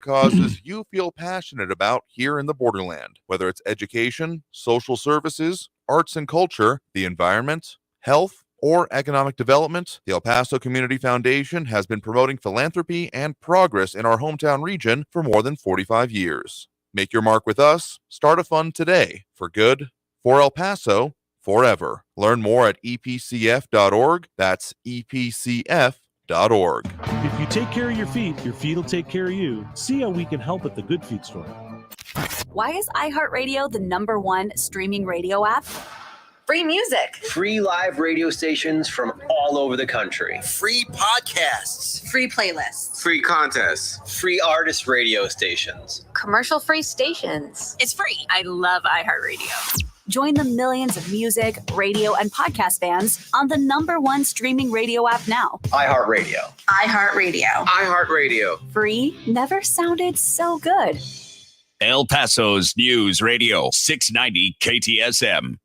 causes you feel passionate about here in the borderland, whether it's education, social services, arts and culture, the environment, health, or economic development. The El Paso Community Foundation has been promoting philanthropy and progress in our hometown region for more than 45 years. Make your mark with us. Start a fund today for good, for El Paso, forever. Learn more at epcf.org. That's epcf.org. If you take care of your feet will take care of you. See how we can help at the Good Feet store. Why is iHeartRadio the #1 streaming radio app? Free music. Free live radio stations from all over the country. Free podcasts. Free playlists. Free contests. Free artist radio stations. Commercial-free stations. It's free. I love iHeartRadio. Join the millions of music, radio, and podcast fans on the #1 streaming radio app now. iHeartRadio. iHeartRadio. iHeartRadio. Free never sounded so good. El Paso's News Radio 690 KTSM.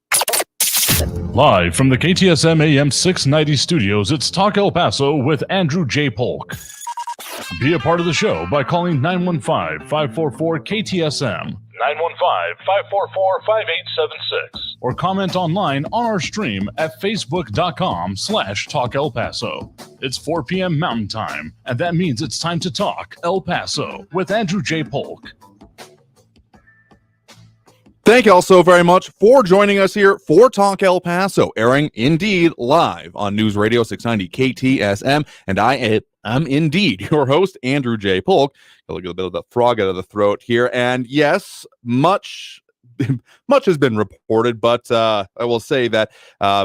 Live from the KTSM AM 690 studios, it's Talk El Paso with Andrew J. Polk. Be a part of the show by calling 915-544-KTSM, 915-544-5876, or comment online on our stream at facebook.com/Talk El Paso. It's 4 p.m. Mountain Time, and that means it's time to talk El Paso with Andrew J. Polk. Thank you all so very much for joining us here for Talk El Paso, airing indeed live on News Radio 690 KTSM, and I am indeed your host, Andrew J. Polk. I'll get a bit of the frog out of the throat here, and yes, much has been reported, but I will say that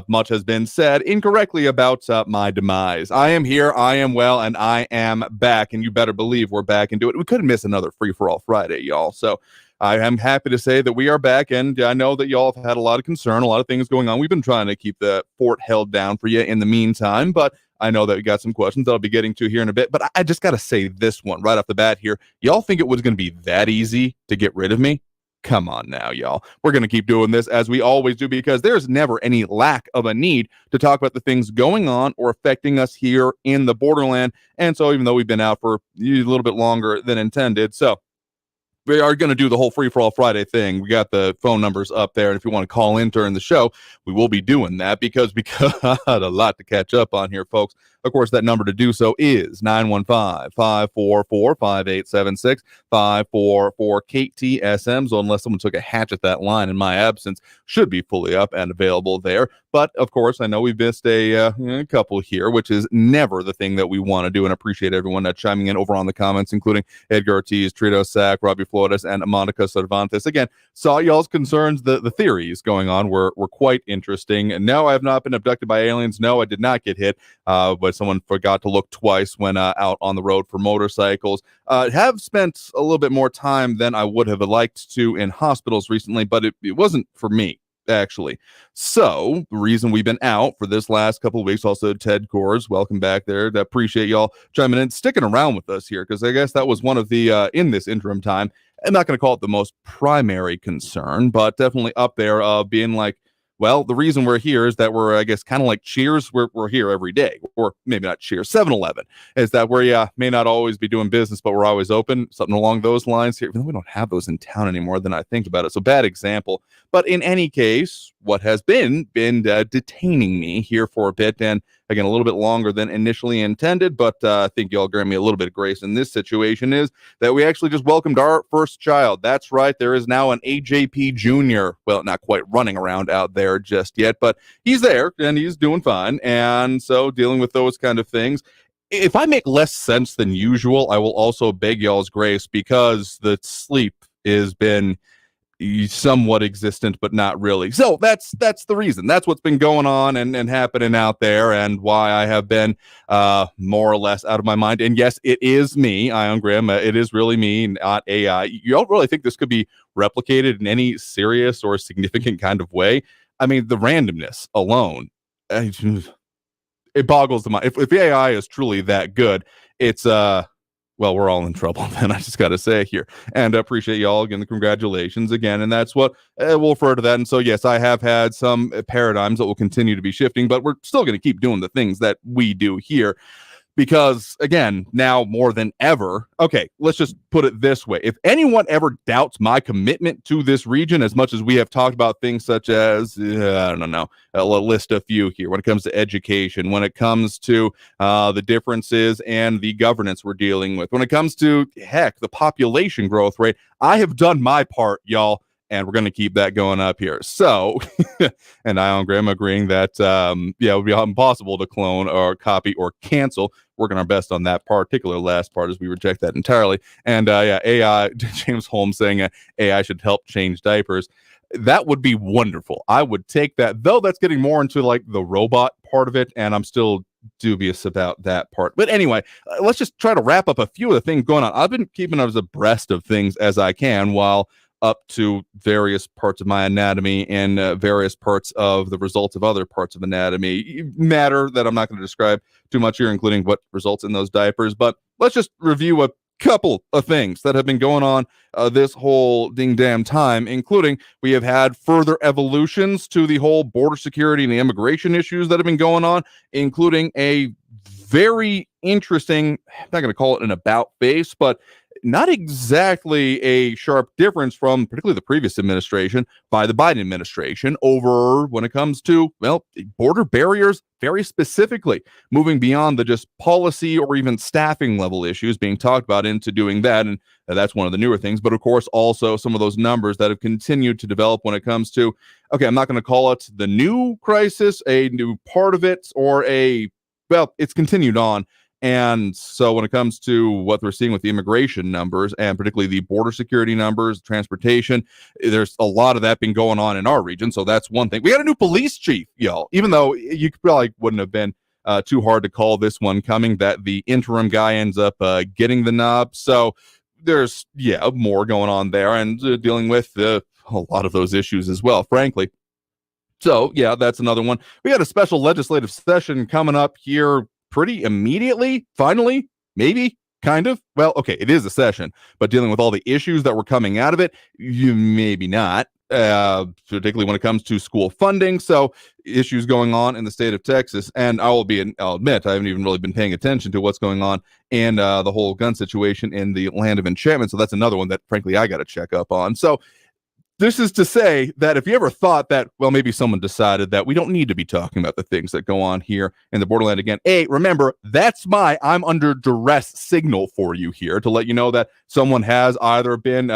much has been said incorrectly about my demise. I am here, I am well, and I am back, and you better believe we're back into it. We couldn't miss another Free-for-All Friday, y'all, so I am happy to say that we are back, and I know that y'all have had a lot of concern, a lot of things going on. We've been trying to keep the fort held down for you in the meantime, but I know that we got some questions that I'll be getting to here in a bit, but I just got to say this one right off the bat here. Y'all think it was going to be that easy to get rid of me? Come on now, y'all. We're going to keep doing this as we always do, because there's never any lack of a need to talk about the things going on or affecting us here in the borderland. And so even though we've been out for a little bit longer than intended, so we are going to do the whole Free-for-All Friday thing. We got the phone numbers up there, and if you want to call in during the show, we will be doing that because we got a lot to catch up on here, folks. Of course, that number to do so is 915-544-5876, 544-KTSM. So unless someone took a hatch at that line in my absence, should be fully up and available there. But, of course, I know we've missed a couple here, which is never the thing that we want to do, and appreciate everyone chiming in over on the comments, including Edgar Ortiz, Trito Sack, Robbie Flores, and Monica Cervantes. Again, saw y'all's concerns. The theories going on were quite interesting. And no, I have not been abducted by aliens. No, I did not get hit, but someone forgot to look twice when out on the road for motorcycles. Have spent a little bit more time than I would have liked to in hospitals recently, but it wasn't for me, actually. So the reason we've been out for this last couple of weeks, also Ted Gores, welcome back there. I appreciate y'all chiming in, sticking around with us here, because I guess that was one of the in this interim time, I'm not going to call it the most primary concern, but definitely up there of being like, well, the reason we're here is that we're, I guess, kind of like Cheers. We're here every day, or maybe not Cheers, 7-Eleven, is that we may not always be doing business, but we're always open, something along those lines here. Even though we don't have those in town anymore than I think about it. So bad example. But in any case, what has been detaining me here for a bit, and again, a little bit longer than initially intended, but I think y'all grant me a little bit of grace in this situation, is that we actually just welcomed our first child. That's right. There is now an AJP Jr. Well, not quite running around out there just yet, but he's there and he's doing fine. And so dealing with those kind of things. If I make less sense than usual, I will also beg y'all's grace, because the sleep has been somewhat existent, but not really. So that's the reason. That's what's been going on and happening out there, and why I have been more or less out of my mind. And yes, it is me, Ion Graham. It is really me, not AI. You don't really think this could be replicated in any serious or significant kind of way? I mean, the randomness alone, it boggles the mind. If AI is truly that good, it's well, we're all in trouble, then, I just got to say here. And I appreciate y'all again, the congratulations again. And that's what we'll refer to that. And so, yes, I have had some paradigms that will continue to be shifting, but we're still going to keep doing the things that we do here. Because, again, now more than ever, okay, let's just put it this way. If anyone ever doubts my commitment to this region, as much as we have talked about things such as, I don't know, I'll list a few here, when it comes to education, when it comes to the differences and the governance we're dealing with, when it comes to, heck, the population growth rate, I have done my part, y'all. And we're going to keep that going up here. So, and I and Graham agreeing that, it would be impossible to clone or copy or cancel. Working our best on that particular last part as we reject that entirely. And AI, James Holmes saying AI should help change diapers. That would be wonderful. I would take that, though that's getting more into like the robot part of it. And I'm still dubious about that part. But anyway, let's just try to wrap up a few of the things going on. I've been keeping us abreast of things as I can while up to various parts of my anatomy and various parts of the results of other parts of anatomy matter that I'm not going to describe too much here, including what results in those diapers. But let's just review a couple of things that have been going on this whole ding damn time, including we have had further evolutions to the whole border security and the immigration issues that have been going on, including a very interesting, I'm not going to call it an about face, but not exactly a sharp difference from particularly the previous administration by the Biden administration over when it comes to, well, border barriers, very specifically moving beyond the just policy or even staffing level issues being talked about into doing that. And that's one of the newer things. But of course, also some of those numbers that have continued to develop when it comes to, okay, I'm not going to call it the new crisis, a new part of it, or it's continued on. And so when it comes to what we're seeing with the immigration numbers and particularly the border security numbers, transportation, there's a lot of that been going on in our region. So that's one thing. We got a new police chief, y'all, even though you probably wouldn't have been too hard to call this one coming, that the interim guy ends up getting the nod. So there's, more going on there and dealing with a lot of those issues as well, frankly. So, that's another one. We got a special legislative session coming up here pretty immediately, finally, maybe, kind of. Well, okay, it is a session, but dealing with all the issues that were coming out of it, you maybe not, particularly when it comes to school funding. So issues going on in the state of Texas, and I'll admit, I haven't even really been paying attention to what's going on in the whole gun situation in the land of enchantment. So that's another one that, frankly, I got to check up on. So this is to say that if you ever thought that, well, maybe someone decided that we don't need to be talking about the things that go on here in the borderland again. Remember, that's I'm under duress signal for you here to let you know that someone has either been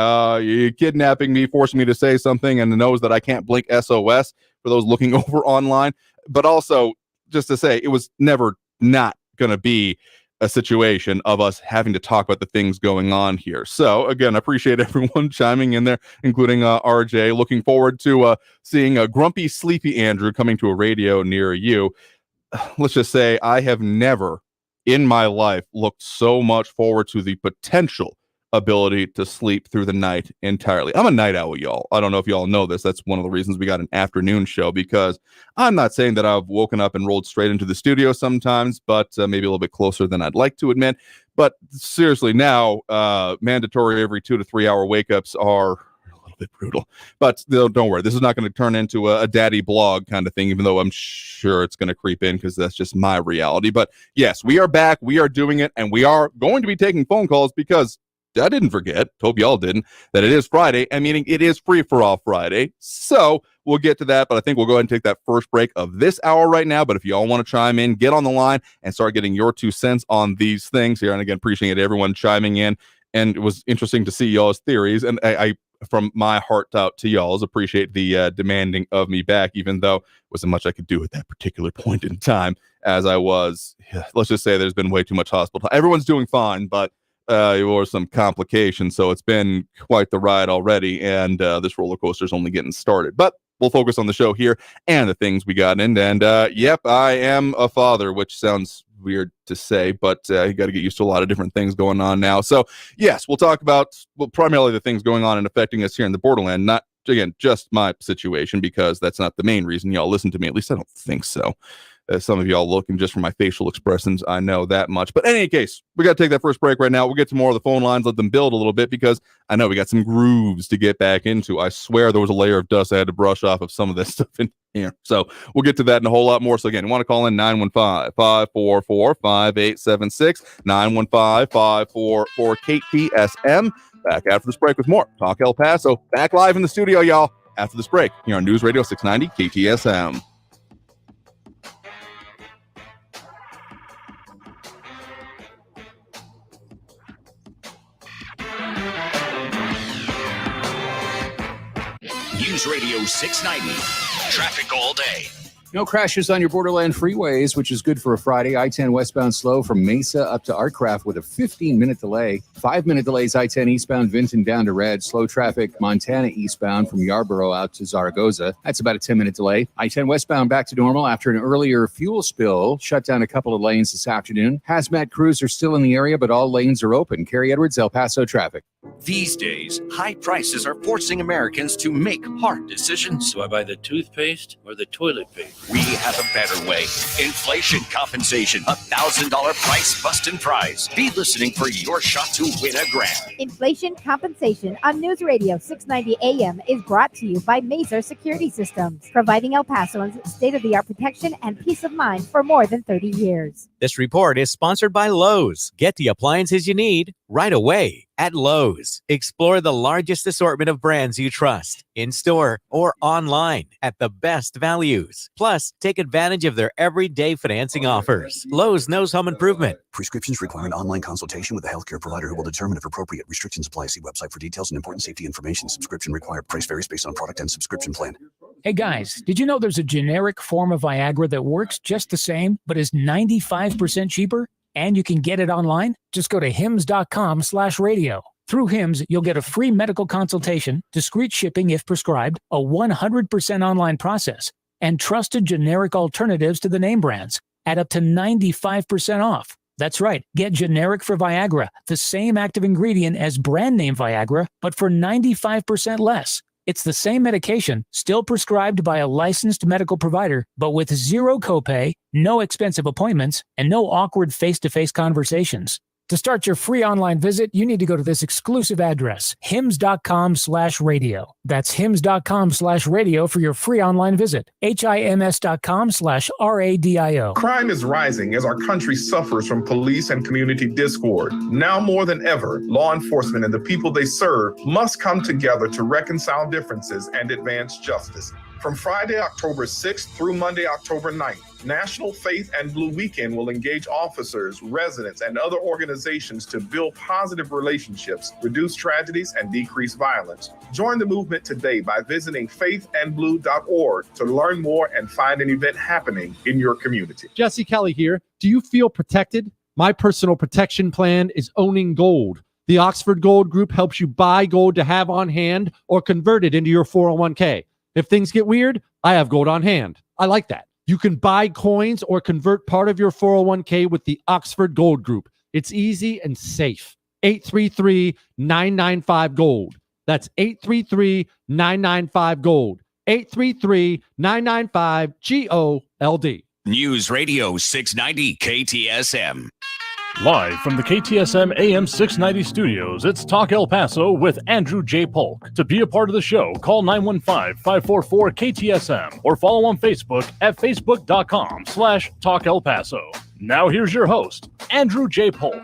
kidnapping me, forcing me to say something, and knows that I can't blink SOS for those looking over online. But also, just to say, it was never not going to be a situation of us having to talk about the things going on here. So again, I appreciate everyone chiming in there, including RJ. Looking forward to seeing a grumpy, sleepy Andrew coming to a radio near you. Let's just say I have never in my life looked so much forward to the potential ability to sleep through the night entirely. I'm a night owl, y'all. I don't know if y'all know this. That's one of the reasons we got an afternoon show, because I'm not saying that I've woken up and rolled straight into the studio sometimes, but maybe a little bit closer than I'd like to admit. But seriously, now mandatory every 2 to 3 hour wake ups are a little bit brutal. But don't worry, this is not going to turn into a daddy blog kind of thing, even though I'm sure it's going to creep in because that's just my reality. But yes, we are back. We are doing it, and we are going to be taking phone calls because I didn't forget, hope y'all didn't, that it is Friday, and meaning it is Free for All Friday. So we'll get to that, but I think we'll go ahead and take that first break of this hour right now. But if y'all want to chime in, get on the line and start getting your 2 cents on these things here. And again, appreciate everyone chiming in. And it was interesting to see y'all's theories. And I from my heart out to y'all's, appreciate the demanding of me back, even though wasn't much I could do at that particular point in time, as I was, let's just say there's been way too much hospital time. Everyone's doing fine, but or some complications, so it's been quite the ride already, and this roller coaster is only getting started. But we'll focus on the show here and the things we got in. And yep, I am a father, which sounds weird to say, but you got to get used to a lot of different things going on now. So yes, we'll talk about primarily the things going on and affecting us here in the borderland, not again just my situation, because that's not the main reason y'all listen to me. At least I don't think so. Some of y'all looking just from my facial expressions, I know that much. But in any case, we got to take that first break right now. We'll get to more of the phone lines, let them build a little bit, because I know we got some grooves to get back into. I swear there was a layer of dust I had to brush off of some of this stuff in here. So we'll get to that and a whole lot more. So again, you want to call in 915-544-5876, 915-544-KTSM. Back after this break with more Talk El Paso. Back live in the studio, y'all, after this break here on News Radio 690 KTSM. News Radio 690. Traffic all day. No crashes on your borderland freeways, which is good for a Friday. I-10 westbound slow from Mesa up to Artcraft with a 15-minute delay. 5-minute delays I-10 eastbound Vinton down to Red. Slow traffic Montana eastbound from Yarborough out to Zaragoza. That's about a 10-minute delay. I-10 westbound back to normal after an earlier fuel spill. Shut down a couple of lanes this afternoon. Hazmat crews are still in the area, but all lanes are open. Kerry Edwards, El Paso traffic. These days, high prices are forcing Americans to make hard decisions. Do I buy the toothpaste or the toilet paper? We have a better way. Inflation compensation. $1,000 price bustin' prize. Be listening for your shot to win $1,000. Inflation compensation on News Radio 690 AM is brought to you by Mazer Security Systems, providing El Pasoans state-of-the-art protection and peace of mind for more than 30 years. This report is sponsored by Lowe's. Get the appliances you need right away at Lowe's. Explore the largest assortment of brands you trust in-store or online at the best values. Plus, take advantage of their everyday financing offers. Lowe's knows home improvement. Prescriptions require an online consultation with a healthcare provider who will determine if appropriate. Restrictions apply. See website for details and important safety information. Subscription required. Price varies based on product and subscription plan. Hey guys, did you know there's a generic form of Viagra that works just the same, but is 95% cheaper? And you can get it online? Just go to hims.com/radio. Through Hims, you'll get a free medical consultation, discreet shipping if prescribed, a 100% online process, and trusted generic alternatives to the name brands at up to 95% off. That's right, get generic for Viagra, the same active ingredient as brand name Viagra, but for 95% less. It's the same medication, still prescribed by a licensed medical provider, but with zero copay, no expensive appointments, and no awkward face-to-face conversations. To start your free online visit, you need to go to this exclusive address, hims.com/radio. That's hims.com/radio for your free online visit. hims.com/radio. Crime is rising as our country suffers from police and community discord. Now more than ever, law enforcement and the people they serve must come together to reconcile differences and advance justice. From Friday, October 6th through Monday, October 9th, National Faith and Blue Weekend will engage officers, residents, and other organizations to build positive relationships, reduce tragedies, and decrease violence. Join the movement today by visiting faithandblue.org to learn more and find an event happening in your community. Jesse Kelly here. Do you feel protected? My personal protection plan is owning gold. The Oxford Gold Group helps you buy gold to have on hand or convert it into your 401k. If things get weird, I have gold on hand. I like that. You can buy coins or convert part of your 401k with the Oxford Gold Group. It's easy and safe. 833-995-GOLD. That's 833-995-GOLD. 833-995-GOLD. News Radio 690 KTSM. Live from the KTSM AM 690 studios, it's Talk El Paso with Andrew J. Polk. To be a part of the show, call 915-544-KTSM or follow on Facebook at facebook.com/Talk El Paso. Now here's your host, Andrew J. Polk.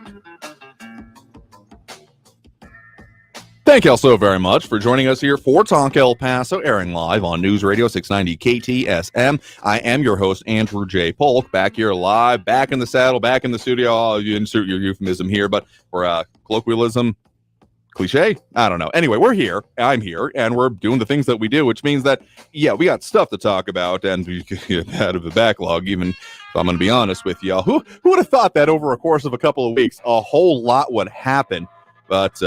Thank you all so very much for joining us here for Talk El Paso, airing live on News Radio 690 KTSM. I am your host, Andrew J. Polk, back here live, back in the saddle, back in the studio. I'll insert your euphemism here, but for colloquialism, cliche? I don't know. Anyway, we're here, I'm here, and we're doing the things that we do, which means that, yeah, we got stuff to talk about, and we get out of the backlog, even if I'm going to be honest with y'all. Who would have thought that over a course of a couple of weeks, a whole lot would happen? But,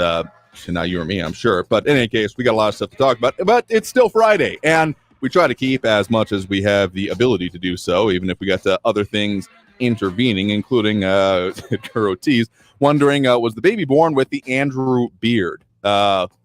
not you or me, I'm sure. But in any case, we got a lot of stuff to talk about. But it's still Friday, and we try to keep as much as we have the ability to do so, even if we got other things intervening, including Kuro T's wondering, was the baby born with the Andrew beard?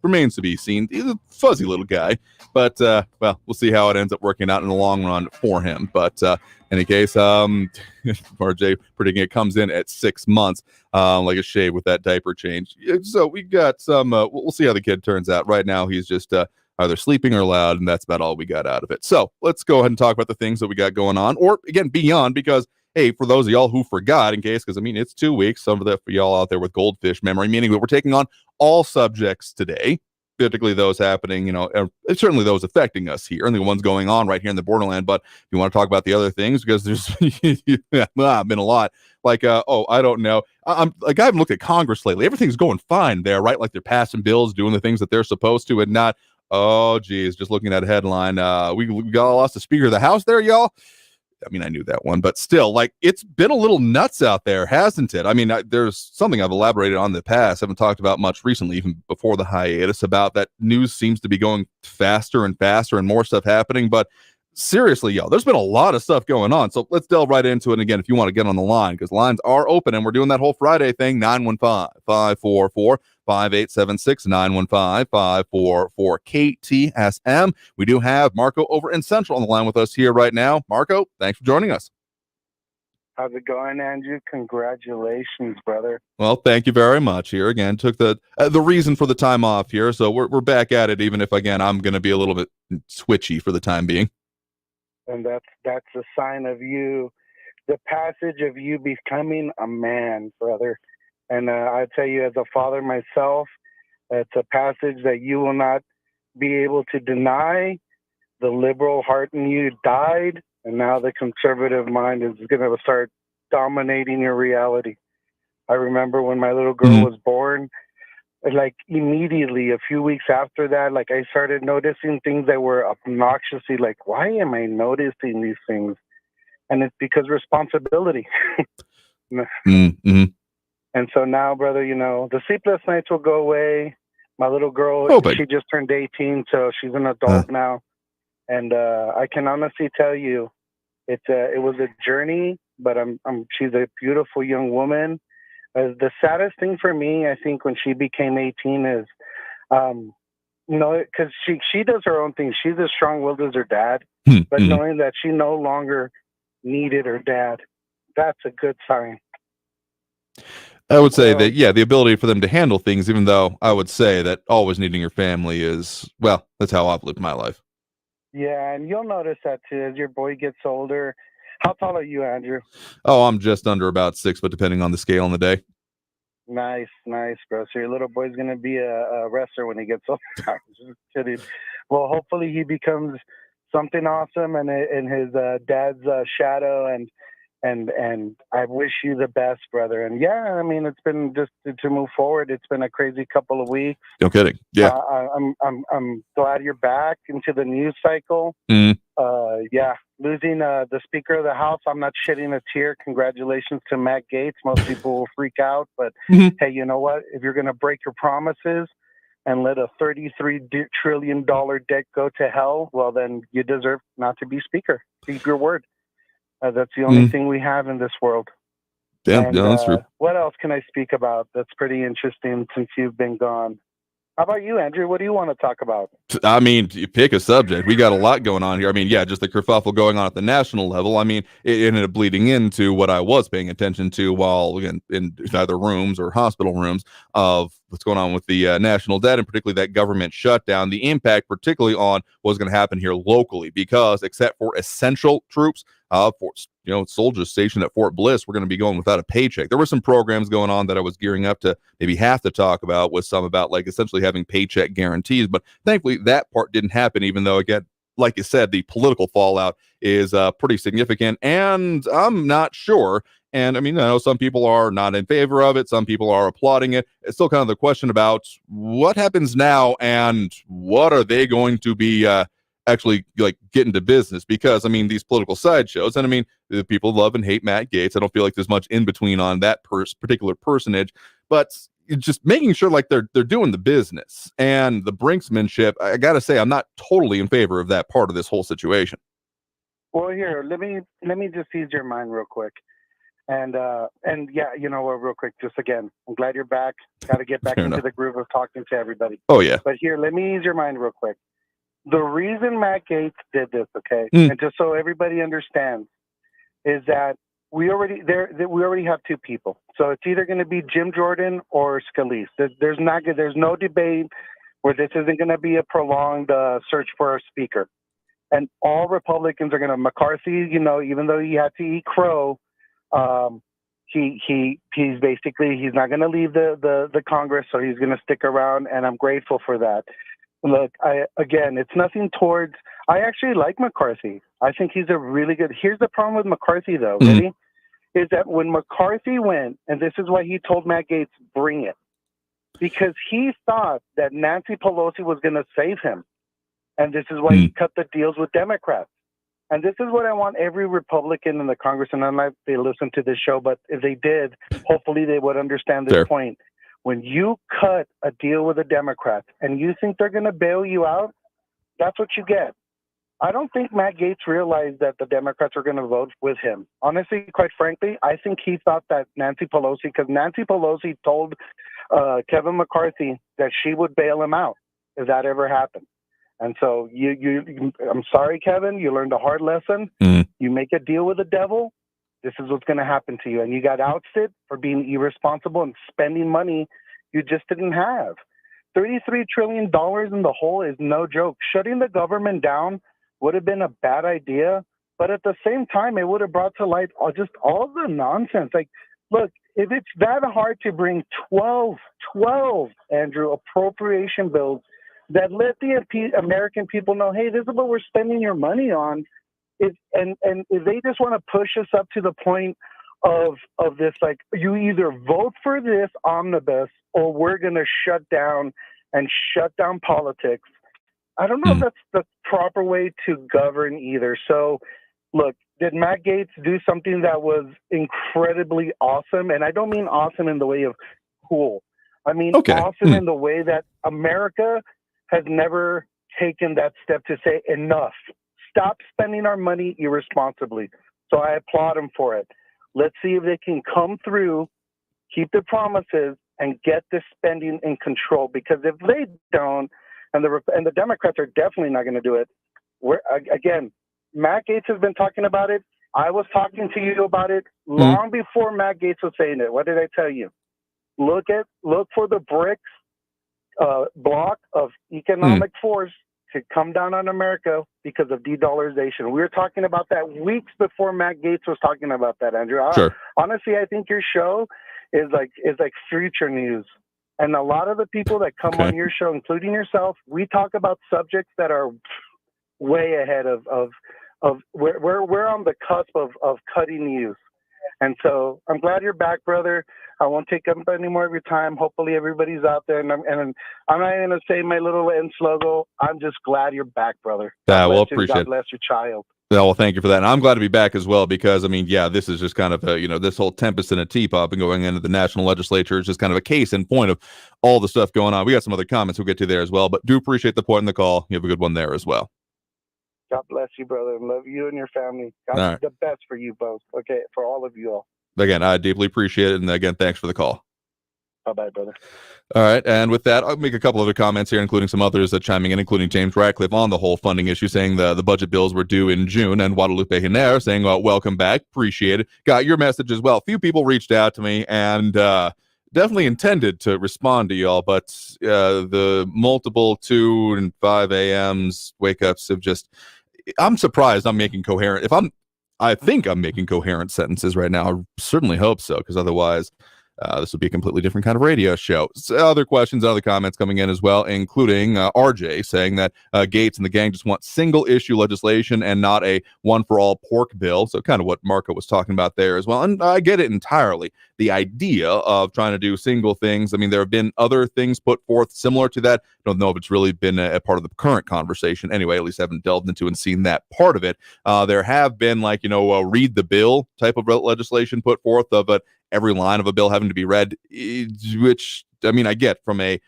remains to be seen. He's a fuzzy little guy, but well, we'll see how it ends up working out in the long run for him. But in any case, RJ predicting it comes in at 6 months, like a shave with that diaper change. So we got some. We'll see how the kid turns out. Right now, he's just either sleeping or loud, and that's about all we got out of it. So let's go ahead and talk about the things that we got going on, or again, beyond, because hey, for those of y'all who forgot, in case, because I mean, it's 2 weeks, some of that for y'all out there with goldfish memory, meaning that we're taking on all subjects today, particularly those happening, certainly those affecting us here and the ones going on right here in the borderland. But if you want to talk about the other things, because there's been a lot, like, I don't know. I haven't looked at Congress lately. Everything's going fine there, right? Like they're passing bills, doing the things that they're supposed to, and not, oh, geez, just looking at a headline. We got lost the Speaker of the House there, y'all. I mean, I knew that one, but still, like, it's been a little nuts out there, hasn't it? I mean, there's something I've elaborated on in the past, haven't talked about much recently, even before the hiatus, about that news seems to be going faster and faster and more stuff happening. But seriously, y'all, there's been a lot of stuff going on. So let's delve right into it. And again, if you want to get on the line, because lines are open and we're doing that whole Friday thing, 915-544-5876, 915-544-KTSM. We do have Marco over in Central on the line with us here right now. Marco, thanks for joining us. How's it going, Andrew? Congratulations, brother. Well, thank you very much. Here again, took the reason for the time off here, so we're back at it, even if again I'm going to be a little bit switchy for the time being. And that's a sign of you, the passage of you becoming a man, brother. And I tell you, as a father myself, it's a passage that you will not be able to deny. The liberal heart in you died, and now the conservative mind is going to start dominating your reality. I remember when my little girl was born, like immediately, a few weeks after that, like I started noticing things that were obnoxiously like, why am I noticing these things? And it's because responsibility. Mm-hmm. And so now, brother, the sleepless nights will go away. My little girl, she just turned 18, so she's an adult now. And I can honestly tell you, it was a journey, but she's a beautiful young woman. The saddest thing for me, I think, when she became 18 is, because she does her own thing. She's as strong-willed as her dad, but knowing that she no longer needed her dad, that's a good sign. I would say that, yeah, the ability for them to handle things, even though I would say that always needing your family is, well, that's how I've lived my life. Yeah, and you'll notice that too as your boy gets older. How tall are you, Andrew? Oh, I'm just under about 6, but depending on the scale in the day. Nice, bro. So your little boy's going to be a wrestler when he gets older. Just kidding. Well, hopefully he becomes something awesome and in his dad's shadow, and I wish you the best, brother. And yeah, I mean, it's been just to move forward. It's been a crazy couple of weeks. No kidding. Yeah. I'm glad you're back into the news cycle. Yeah, losing the Speaker of the House, I'm not shedding a tear. Congratulations to Matt Gaetz. Most people will freak out, but hey, you know what? If you're going to break your promises and let a $33 trillion debt go to hell, well, then you deserve not to be Speaker. Keep your word. That's the only thing we have in this world. Yeah, that's true. What else can I speak about that's pretty interesting since you've been gone? How about you, Andrew? What do you want to talk about? I mean, you pick a subject. We got a lot going on here. I mean, yeah, just the kerfuffle going on at the national level. I mean, it ended up bleeding into what I was paying attention to while in either rooms or hospital rooms of what's going on with the national debt, and particularly that government shutdown, the impact particularly on what's going to happen here locally, because except for essential troops, for soldiers stationed at Fort Bliss, we're going to be going without a paycheck. There were some programs going on that I was gearing up to maybe have to talk about, with some about like essentially having paycheck guarantees, but thankfully that part didn't happen, even though, again, like you said, the political fallout is pretty significant, and I'm not sure. And I mean, I know some people are not in favor of it, some people are applauding it. It's still kind of the question about what happens now and what are they going to be actually like get into business, because I mean, these political sideshows, and I mean, the people love and hate Matt Gaetz. I don't feel like there's much in between on that particular personage, but just making sure like they're doing the business and the brinksmanship. I gotta say, I'm not totally in favor of that part of this whole situation. Well, here, let me just ease your mind real quick. And yeah, you know what, real quick, just again, I'm glad you're back. Got to get back into the groove of talking to everybody. Oh, yeah. But here, let me ease your mind real quick. The reason Matt Gaetz did this, okay, and just so everybody understands, is that we already have two people. So it's either going to be Jim Jordan or Scalise. There's no debate where this isn't going to be a prolonged search for a speaker. And all Republicans are going to, McCarthy, you know, even though he had to eat crow, he's not going to leave the Congress, so he's going to stick around, and I'm grateful for that. Look, it's nothing towards. I actually like McCarthy. I think he's a really good. Here's the problem with McCarthy, though. Ready? Is that when McCarthy went, and this is why he told Matt Gaetz, bring it, because he thought that Nancy Pelosi was going to save him, and this is why he cut the deals with Democrats. And this is what I want every Republican in the Congress, and I'm not they listen to this show, but if they did, hopefully they would understand this point. When you cut a deal with the Democrats and you think they're going to bail you out, that's what you get. I don't think Matt Gaetz realized that the Democrats were going to vote with him. Honestly, quite frankly, I think he thought that Nancy Pelosi, because Nancy Pelosi told Kevin McCarthy that she would bail him out if that ever happened. And so I'm sorry, Kevin, you learned a hard lesson. You make a deal with the devil, this is what's going to happen to you. And you got ousted for being irresponsible and spending money you just didn't have. $33 trillion in the hole is no joke. Shutting the government down would have been a bad idea, but at the same time, it would have brought to light just all the nonsense. Like, look, if it's that hard to bring 12, Andrew, appropriation bills that let the American people know, hey, this is what we're spending your money on, and if they just want to push us up to the point of this, like, you either vote for this omnibus or we're going to shut down politics. I don't know if that's the proper way to govern either. So, look, did Matt Gaetz do something that was incredibly awesome? And I don't mean awesome in the way of cool. I mean awesome in the way that America has never taken that step to say enough. Stop spending our money irresponsibly. So I applaud him for it. Let's see if they can come through, keep the promises, and get the spending in control. Because if they don't, and the Democrats are definitely not going to do it. Again, Matt Gaetz has been talking about it. I was talking to you about it long before Matt Gaetz was saying it. What did I tell you? Look for the BRICS block of economic force to come down on America because of de-dollarization. We were talking about that weeks before Matt Gaetz was talking about that, Andrew. Honestly, I think your show is like future news. And a lot of the people that come on your show, including yourself, we talk about subjects that are way ahead of we're on the cusp of cutting news. And so I'm glad you're back, brother. I won't take up any more of your time. Hopefully everybody's out there. And I'm not going to say my little end slogan. I'm just glad you're back, brother. Well, appreciate it. God bless your child. Yeah, well, thank you for that. And I'm glad to be back as well because, I mean, yeah, this is just kind of, this whole tempest in a teapot and going into the national legislature is just kind of a case in point of all the stuff going on. We got some other comments we'll get to there as well, but do appreciate the point in the call. You have a good one there as well. God bless you, brother. Love you and your family. God the best for you both. Okay, for all of you all. Again, I deeply appreciate it. And again, thanks for the call. Bye-bye, brother. All right. And with that, I'll make a couple other comments here, including some others chiming in, including James Ratcliffe on the whole funding issue, saying the budget bills were due in June, and Guadalupe Hiner saying, welcome back. Appreciate it. Got your message as well. A few people reached out to me and definitely intended to respond to y'all, but the multiple 2 and 5 a.m.s wake-ups have just... I'm surprised I'm making coherent... I think I'm making coherent sentences right now. I certainly hope so, because otherwise... this would be a completely different kind of radio show. So other questions, other comments coming in as well, including RJ saying that Gaetz and the gang just want single-issue legislation and not a one-for-all pork bill. So kind of what Marco was talking about there as well. And I get it entirely. The idea of trying to do single things, I mean, there have been other things put forth similar to that. I don't know if it's really been a part of the current conversation. Anyway, at least I haven't delved into and seen that part of it. There have been read the bill type of legislation put forth of it. Every line of a bill having to be read, which, I mean, I get from a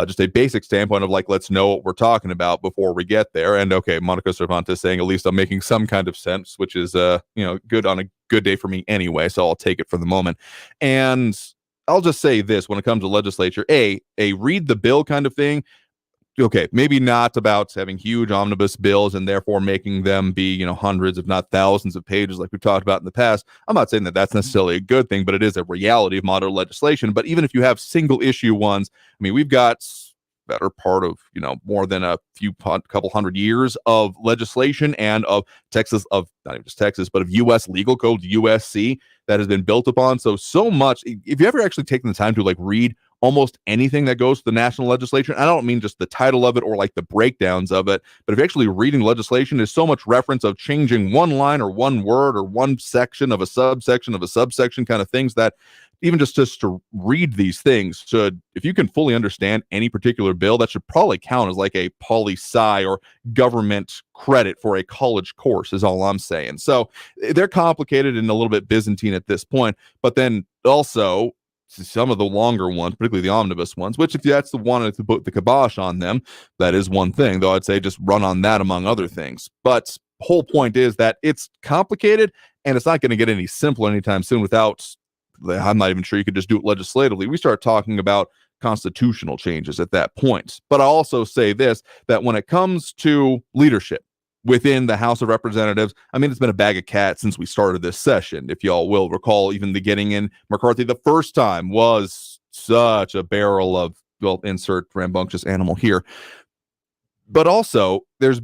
just a basic standpoint of let's know what we're talking about before we get there. And okay, Monica Cervantes saying at least I'm making some kind of sense, which is good on a good day for me anyway, so I'll take it for the moment. And I'll just say this when it comes to legislature, a read the bill kind of thing. Okay, maybe not about having huge omnibus bills and therefore making them be, hundreds, if not thousands of pages like we've talked about in the past. I'm not saying that that's necessarily a good thing, but it is a reality of modern legislation. But even if you have single issue ones, I mean, we've got better part of, more than a couple hundred years of legislation and of not even just Texas, but of U.S. legal code, USC, that has been built upon. So much. If you ever actually taken the time to read almost anything that goes to the national legislation, I don't mean just the title of it or the breakdowns of it, but if you're actually reading legislation, there's so much reference of changing one line or one word or one section of a subsection kind of things that even just to read these things if you can fully understand any particular bill, that should probably count as a poli-sci or government credit for a college course is all I'm saying. So they're complicated and a little bit Byzantine at this point, but then also some of the longer ones, particularly the omnibus ones, which if that's the one to put the kibosh on them, that is one thing, though I'd say just run on that among other things. But whole point is that it's complicated and it's not going to get any simpler anytime soon without, I'm not even sure you could just do it legislatively. We start talking about constitutional changes at that point. But I'll also say this, that when it comes to leadership within the House of Representatives, I mean, it's been a bag of cats since we started this session. If y'all will recall, even the getting in McCarthy the first time was such a barrel of, well, insert rambunctious animal here. But also, there is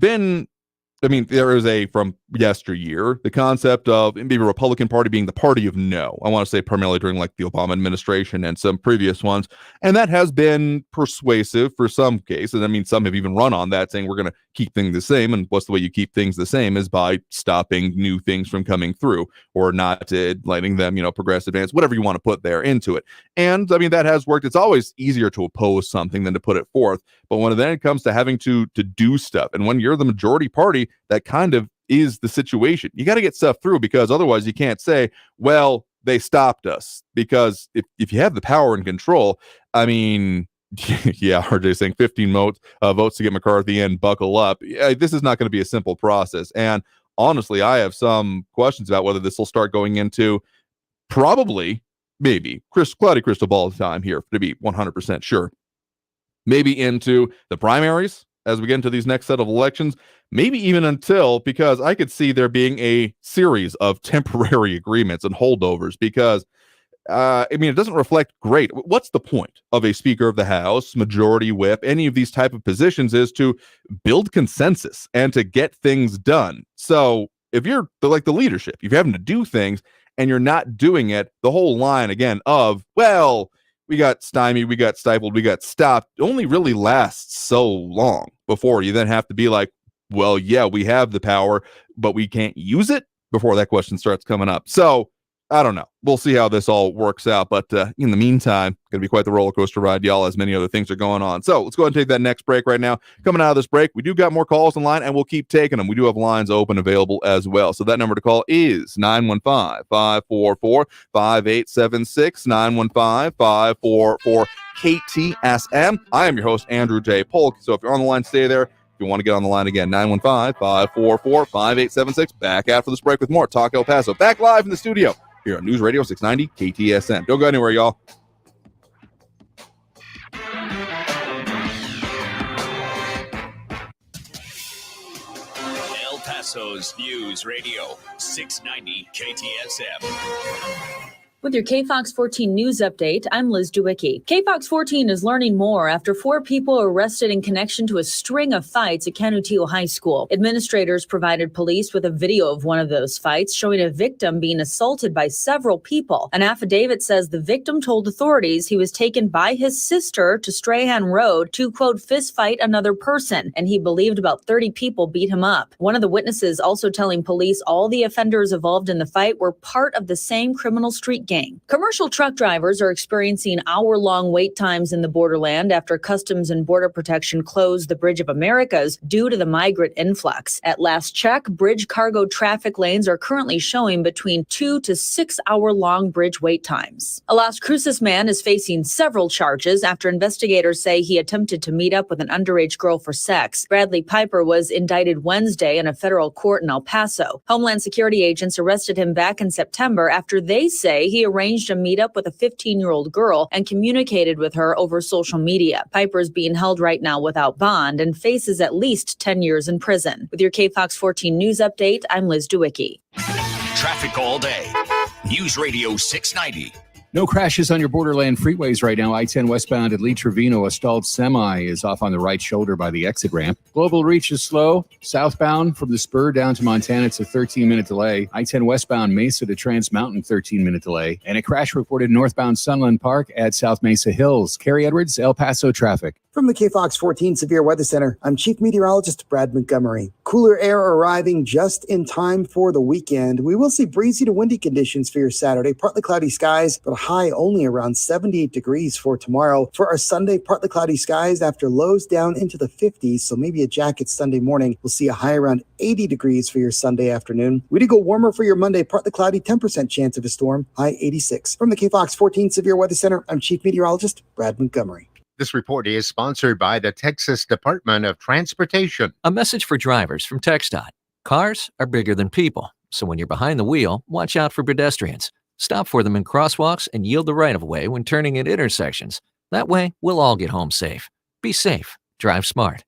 from yesteryear, the concept of the Republican Party being the party of no. I want to say primarily during the Obama administration and some previous ones. And that has been persuasive for some cases. I mean, some have even run on that, saying we're going to keep things the same. And what's the way you keep things the same is by stopping new things from coming through or not letting them, progress, advance, whatever you want to put there into it. And I mean, that has worked. It's always easier to oppose something than to put it forth. But when then it comes to having to do stuff, and when you're the majority party, that kind of is the situation. You got to get stuff through, because otherwise you can't say, well, they stopped us. Because if you have the power and control, I mean, yeah, RJ saying 15 votes to get McCarthy in, buckle up. Yeah, this is not going to be a simple process. And honestly, I have some questions about whether this will start going into maybe cloudy crystal ball time here to be 100% sure. Maybe into the primaries as we get into these next set of elections, maybe even until, because I could see there being a series of temporary agreements and holdovers, because it doesn't reflect great. What's the point of a Speaker of the House, Majority Whip, any of these type of positions is to build consensus and to get things done. So if you're the leadership, if you're having to do things and you're not doing it, the whole line again of, well, we got stymied, we got stifled, we got stopped, only really lasts so long before you then have to be like, well, yeah, we have the power, but we can't use it, before that question starts coming up. So I don't know. We'll see how this all works out. But in the meantime, going to be quite the roller coaster ride, y'all, as many other things are going on. So let's go ahead and take that next break right now. Coming out of this break, we do got more calls in line, and we'll keep taking them. We do have lines open available as well. So that number to call is 915-544-5876, 915-544-KTSM. I am your host, Andrew J. Polk. So if you're on the line, stay there. If you want to get on the line again, 915-544-5876. Back after this break with more Talk El Paso. Back live in the studio here on News Radio 690 KTSM. Don't go anywhere, y'all. El Paso's News Radio 690 KTSM. With your KFOX 14 news update, I'm Liz Dewicki. KFOX 14 is learning more after 4 people were arrested in connection to a string of fights at Canutillo High School. Administrators provided police with a video of one of those fights showing a victim being assaulted by several people. An affidavit says the victim told authorities he was taken by his sister to Strahan Road to, quote, fist fight another person, and he believed about 30 people beat him up. One of the witnesses also telling police all the offenders involved in the fight were part of the same criminal street trafficking. Commercial truck drivers are experiencing hour-long wait times in the borderland after Customs and Border Protection closed the Bridge of Americas due to the migrant influx. At last check, bridge cargo traffic lanes are currently showing between 2 to 6 hour-long bridge wait times. A Las Cruces man is facing several charges after investigators say he attempted to meet up with an underage girl for sex. Bradley Piper was indicted Wednesday in a federal court in El Paso. Homeland Security agents arrested him back in September after they say he arranged a meetup with a 15-year-old girl and communicated with her over social media. Piper is being held right now without bond and faces at least 10 years in prison. With your KFOX 14 news update, I'm Liz Duicki. Traffic all day. News Radio 690. No crashes on your borderland freeways right now. I-10 westbound at Lee Trevino, a stalled semi is off on the right shoulder by the exit ramp. Global Reach is slow. Southbound from the Spur down to Montana, it's a 13-minute delay. I-10 westbound Mesa to Trans Mountain, 13-minute delay. And a crash reported northbound Sunland Park at South Mesa Hills. Kerry Edwards, El Paso traffic. From the KFOX 14 Severe Weather Center, I'm Chief Meteorologist Brad Montgomery. Cooler air arriving just in time for the weekend. We will see breezy to windy conditions for your Saturday. Partly cloudy skies, but a high only around 78 degrees for tomorrow. For our Sunday, partly cloudy skies after lows down into the 50s, so maybe a jacket Sunday morning. We'll see a high around 80 degrees for your Sunday afternoon. We do go warmer for your Monday, partly cloudy, 10% chance of a storm, high 86. From the KFOX 14 Severe Weather Center, I'm Chief Meteorologist Brad Montgomery. This report is sponsored by the Texas Department of Transportation. A message for drivers from TxDOT. Cars are bigger than people, so when you're behind the wheel, watch out for pedestrians. Stop for them in crosswalks and yield the right-of-way when turning at intersections. That way, we'll all get home safe. Be safe. Drive smart.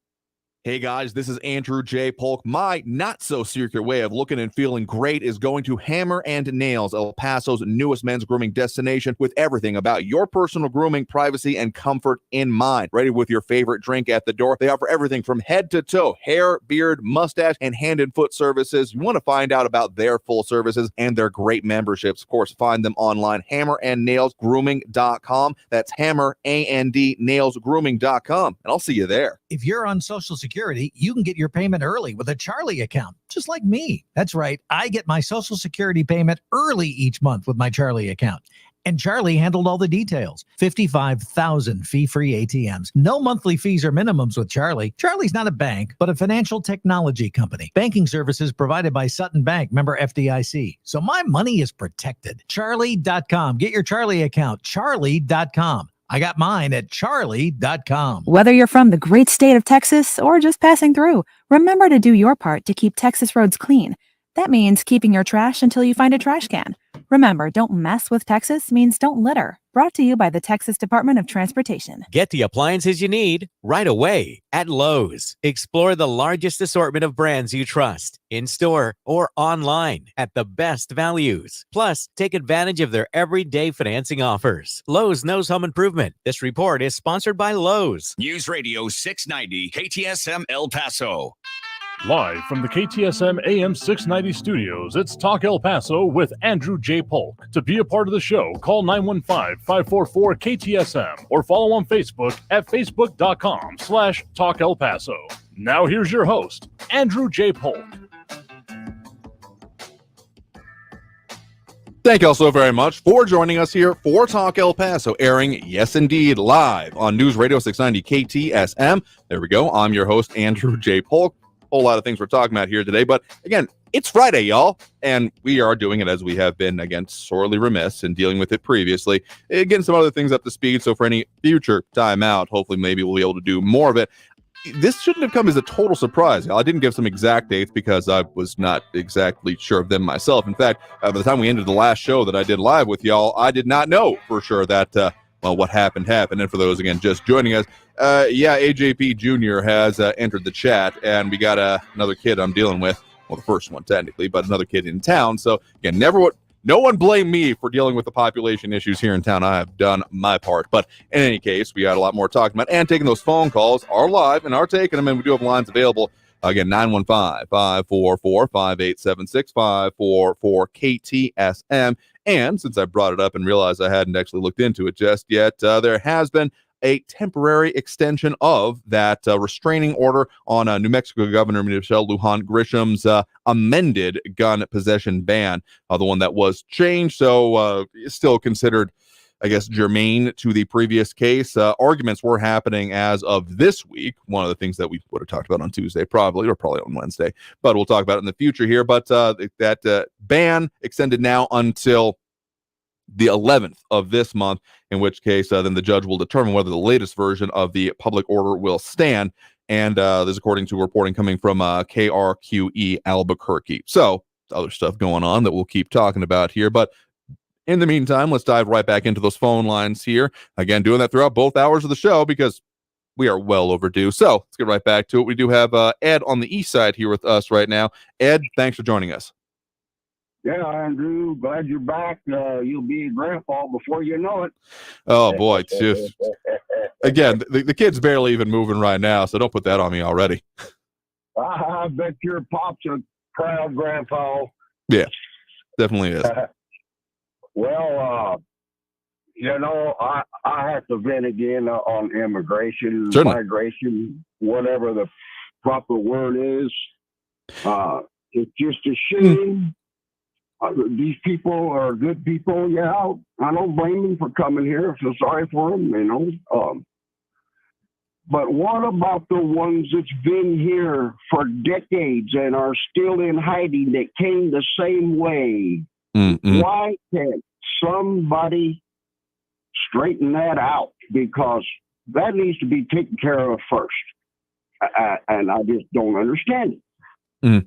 Hey guys, this is Andrew J. Polk. My not-so-secret way of looking and feeling great is going to Hammer and Nails, El Paso's newest men's grooming destination, with everything about your personal grooming, privacy, and comfort in mind. Ready with your favorite drink at the door. They offer everything from head to toe, hair, beard, mustache, and hand and foot services. You want to find out about their full services and their great memberships. Of course, find them online, hammerandnailsgrooming.com. That's hammer, A-N-D, nailsgrooming.com. And I'll see you there. If you're on Social Security, you can get your payment early with a Charlie account, just like me. That's right. I get my Social Security payment early each month with my Charlie account. And Charlie handled all the details. 55,000 fee-free ATMs. No monthly fees or minimums with Charlie. Charlie's not a bank, but a financial technology company. Banking services provided by Sutton Bank, member FDIC. So my money is protected. Charlie.com. Get your Charlie account. Charlie.com. I got mine at charlie.com. Whether you're from the great state of Texas or just passing through, remember to do your part to keep Texas roads clean. That means keeping your trash until you find a trash can. Remember, don't mess with Texas means don't litter. Brought to you by the Texas Department of Transportation. Get the appliances you need right away at Lowe's. Explore the largest assortment of brands you trust in-store or online at the best values. Plus, take advantage of their everyday financing offers. Lowe's knows home improvement. This report is sponsored by Lowe's. News Radio 690 KTSM El Paso. Live from the KTSM AM 690 studios, it's Talk El Paso with Andrew J. Polk. To be a part of the show, call 915-544-KTSM or follow on Facebook at facebook.com/Talk El Paso. Now here's your host, Andrew J. Polk. Thank you all so very much for joining us here for Talk El Paso, airing, yes indeed, live on News Radio 690 KTSM. There we go. I'm your host, Andrew J. Polk. Whole lot of things we're talking about here today, but again, it's Friday, y'all, and we are doing it as we have been, again, sorely remiss in dealing with it previously, getting some other things up to speed. So for any future time out, hopefully maybe we'll be able to do more of it. This shouldn't have come as a total surprise, y'all. I didn't give some exact dates because I was not exactly sure of them myself. In fact, by the time we ended the last show that I did live with y'all, I did not know for sure that well, what happened. And for those, again, just joining us, AJP Jr. has entered the chat, and we got another kid I'm dealing with. Well, the first one, technically, but another kid in town. So, again, no one blame me for dealing with the population issues here in town. I have done my part. But in any case, we got a lot more talking about, and taking those phone calls are live and are taking them, and we do have lines available. Again, 915-544-5876, 544-KTSM. And since I brought it up and realized I hadn't actually looked into it just yet, there has been a temporary extension of that restraining order on New Mexico Governor Michelle Lujan Grisham's amended gun possession ban, the one that was changed, so is still considered, I guess, germane to the previous case. Arguments were happening as of this week. One of the things that we would have talked about on Tuesday, probably on Wednesday, but we'll talk about it in the future here. But that ban extended now until the 11th of this month, in which case then the judge will determine whether the latest version of the public order will stand. And this is according to reporting coming from KRQE Albuquerque. So other stuff going on that we'll keep talking about here. But in the meantime, let's dive right back into those phone lines here. Again, doing that throughout both hours of the show because we are well overdue. So let's get right back to it. We do have Ed on the east side here with us right now. Ed, thanks for joining us. Yeah, Andrew, glad you're back. You'll be a grandpa before you know it. Oh, boy. Just, again, the kid's barely even moving right now, so don't put that on me already. I bet your pop's a proud grandpa. Yeah, definitely is. Well, I have to vent again on immigration, Certainly. migration, whatever the proper word is. It's just a shame. These people are good people. Yeah, I don't blame them for coming here. I feel sorry for them, But what about the ones that's been here for decades and are still in hiding that came the same way? Mm-mm. Why can't somebody straighten that out? Because that needs to be taken care of first. And I just don't understand it. Mm.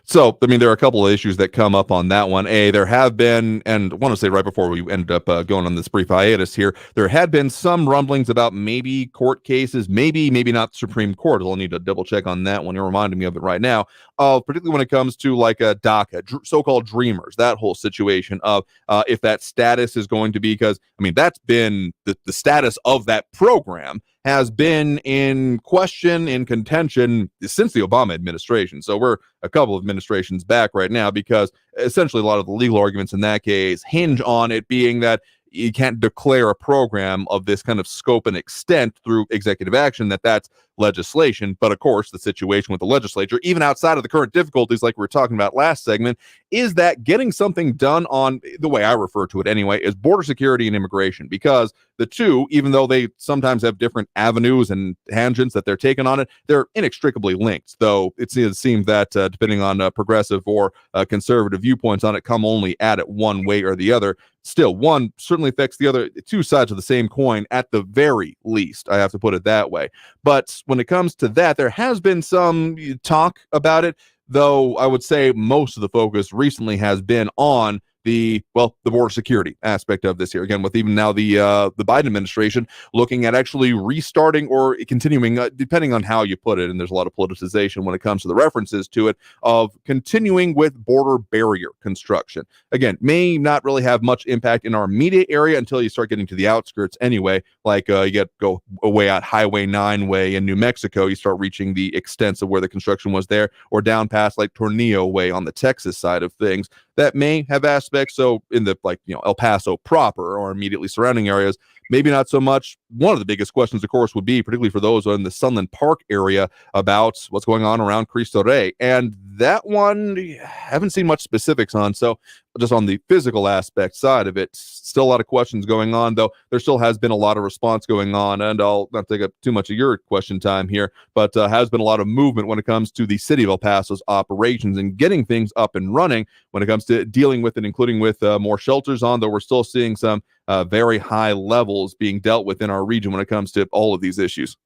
So, I mean, there are a couple of issues that come up on that one. There have been, and I want to say right before we ended up going on this brief hiatus here, there had been some rumblings about maybe court cases, maybe not the Supreme Court. I'll need to double check on that one. You're reminding me of it right now. Particularly when it comes to like a DACA, so-called dreamers, that whole situation of if that status is going to be, because, I mean, that's been the status of that program has been in question, in contention since the Obama administration. So we're a couple of administrations back right now because essentially a lot of the legal arguments in that case hinge on it being that you can't declare a program of this kind of scope and extent through executive action, that's legislation. But of course, the situation with the legislature, even outside of the current difficulties like we were talking about last segment, is that getting something done on, the way I refer to it anyway, is border security and immigration, because the two, even though they sometimes have different avenues and tangents that they're taking on it, they're inextricably linked, though it seems that depending on progressive or conservative viewpoints on it, come only at it one way or the other. Still, one certainly affects the other, two sides of the same coin at the very least. I have to put it that way. But when it comes to that, there has been some talk about it, though I would say most of the focus recently has been on the border security aspect of this here. Again, with even now the Biden administration looking at actually restarting or continuing, depending on how you put it, and there's a lot of politicization when it comes to the references to it, of continuing with border barrier construction. Again, may not really have much impact in our immediate area until you start getting to the outskirts anyway, like you go away out Highway 9 way in New Mexico, you start reaching the extents of where the construction was there, or down past like Tornillo way on the Texas side of things. That may have aspects. So in the El Paso proper or immediately surrounding areas, maybe not so much. One of the biggest questions, of course, would be, particularly for those in the Sunland Park area, about what's going on around Cristo Rey. And that one, haven't seen much specifics on. So just on the physical aspect side of it, still a lot of questions going on, though there still has been a lot of response going on. And I'll not take up too much of your question time here, but has been a lot of movement when it comes to the city of El Paso's operations and getting things up and running when it comes to dealing with it, including with more shelters on, though we're still seeing some very high levels being dealt with in our region when it comes to all of these issues.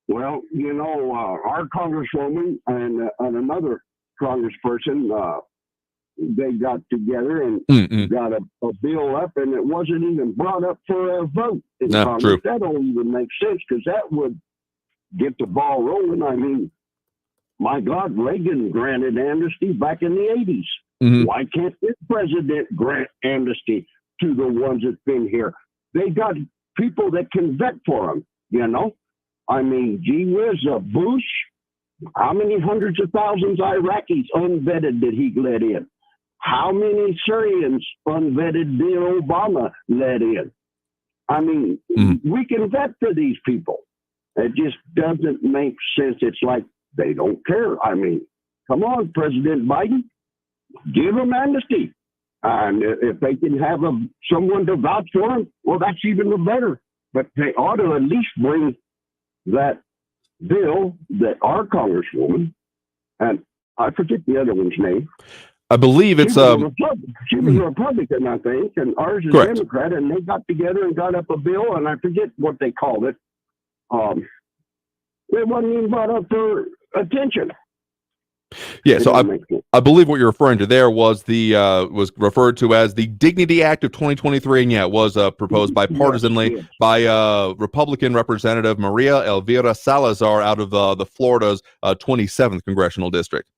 Well, our congresswoman and another congressperson, they got together and got a bill up, and it wasn't even brought up for a vote in Congress. True. That don't even make sense, because that would get the ball rolling. I mean, my God, Reagan granted amnesty back in the 80s. Mm-hmm. Why can't this president grant amnesty to the ones that's been here? They got people that can vet for them, I mean, gee whiz, Bush, how many hundreds of thousands Iraqis unvetted did he let in? How many Syrians unvetted did Obama let in? I mean, we can vet for these people. It just doesn't make sense. It's like they don't care. I mean, come on, President Biden, give them amnesty. And if they can have someone to vouch for them, well, that's even better. But they ought to at least bring that bill that our Congresswoman, and I forget the other one's name. I believe it's she was a Republican, I think, and ours is correct. Democrat, and they got together and got up a bill, and I forget what they called it. It wasn't even brought up for attention. Yeah, so I believe what you're referring to there was was referred to as the Dignity Act of 2023, and yeah, it was proposed bipartisanly by Republican Representative Maria Elvira Salazar out of the Florida's 27th congressional district.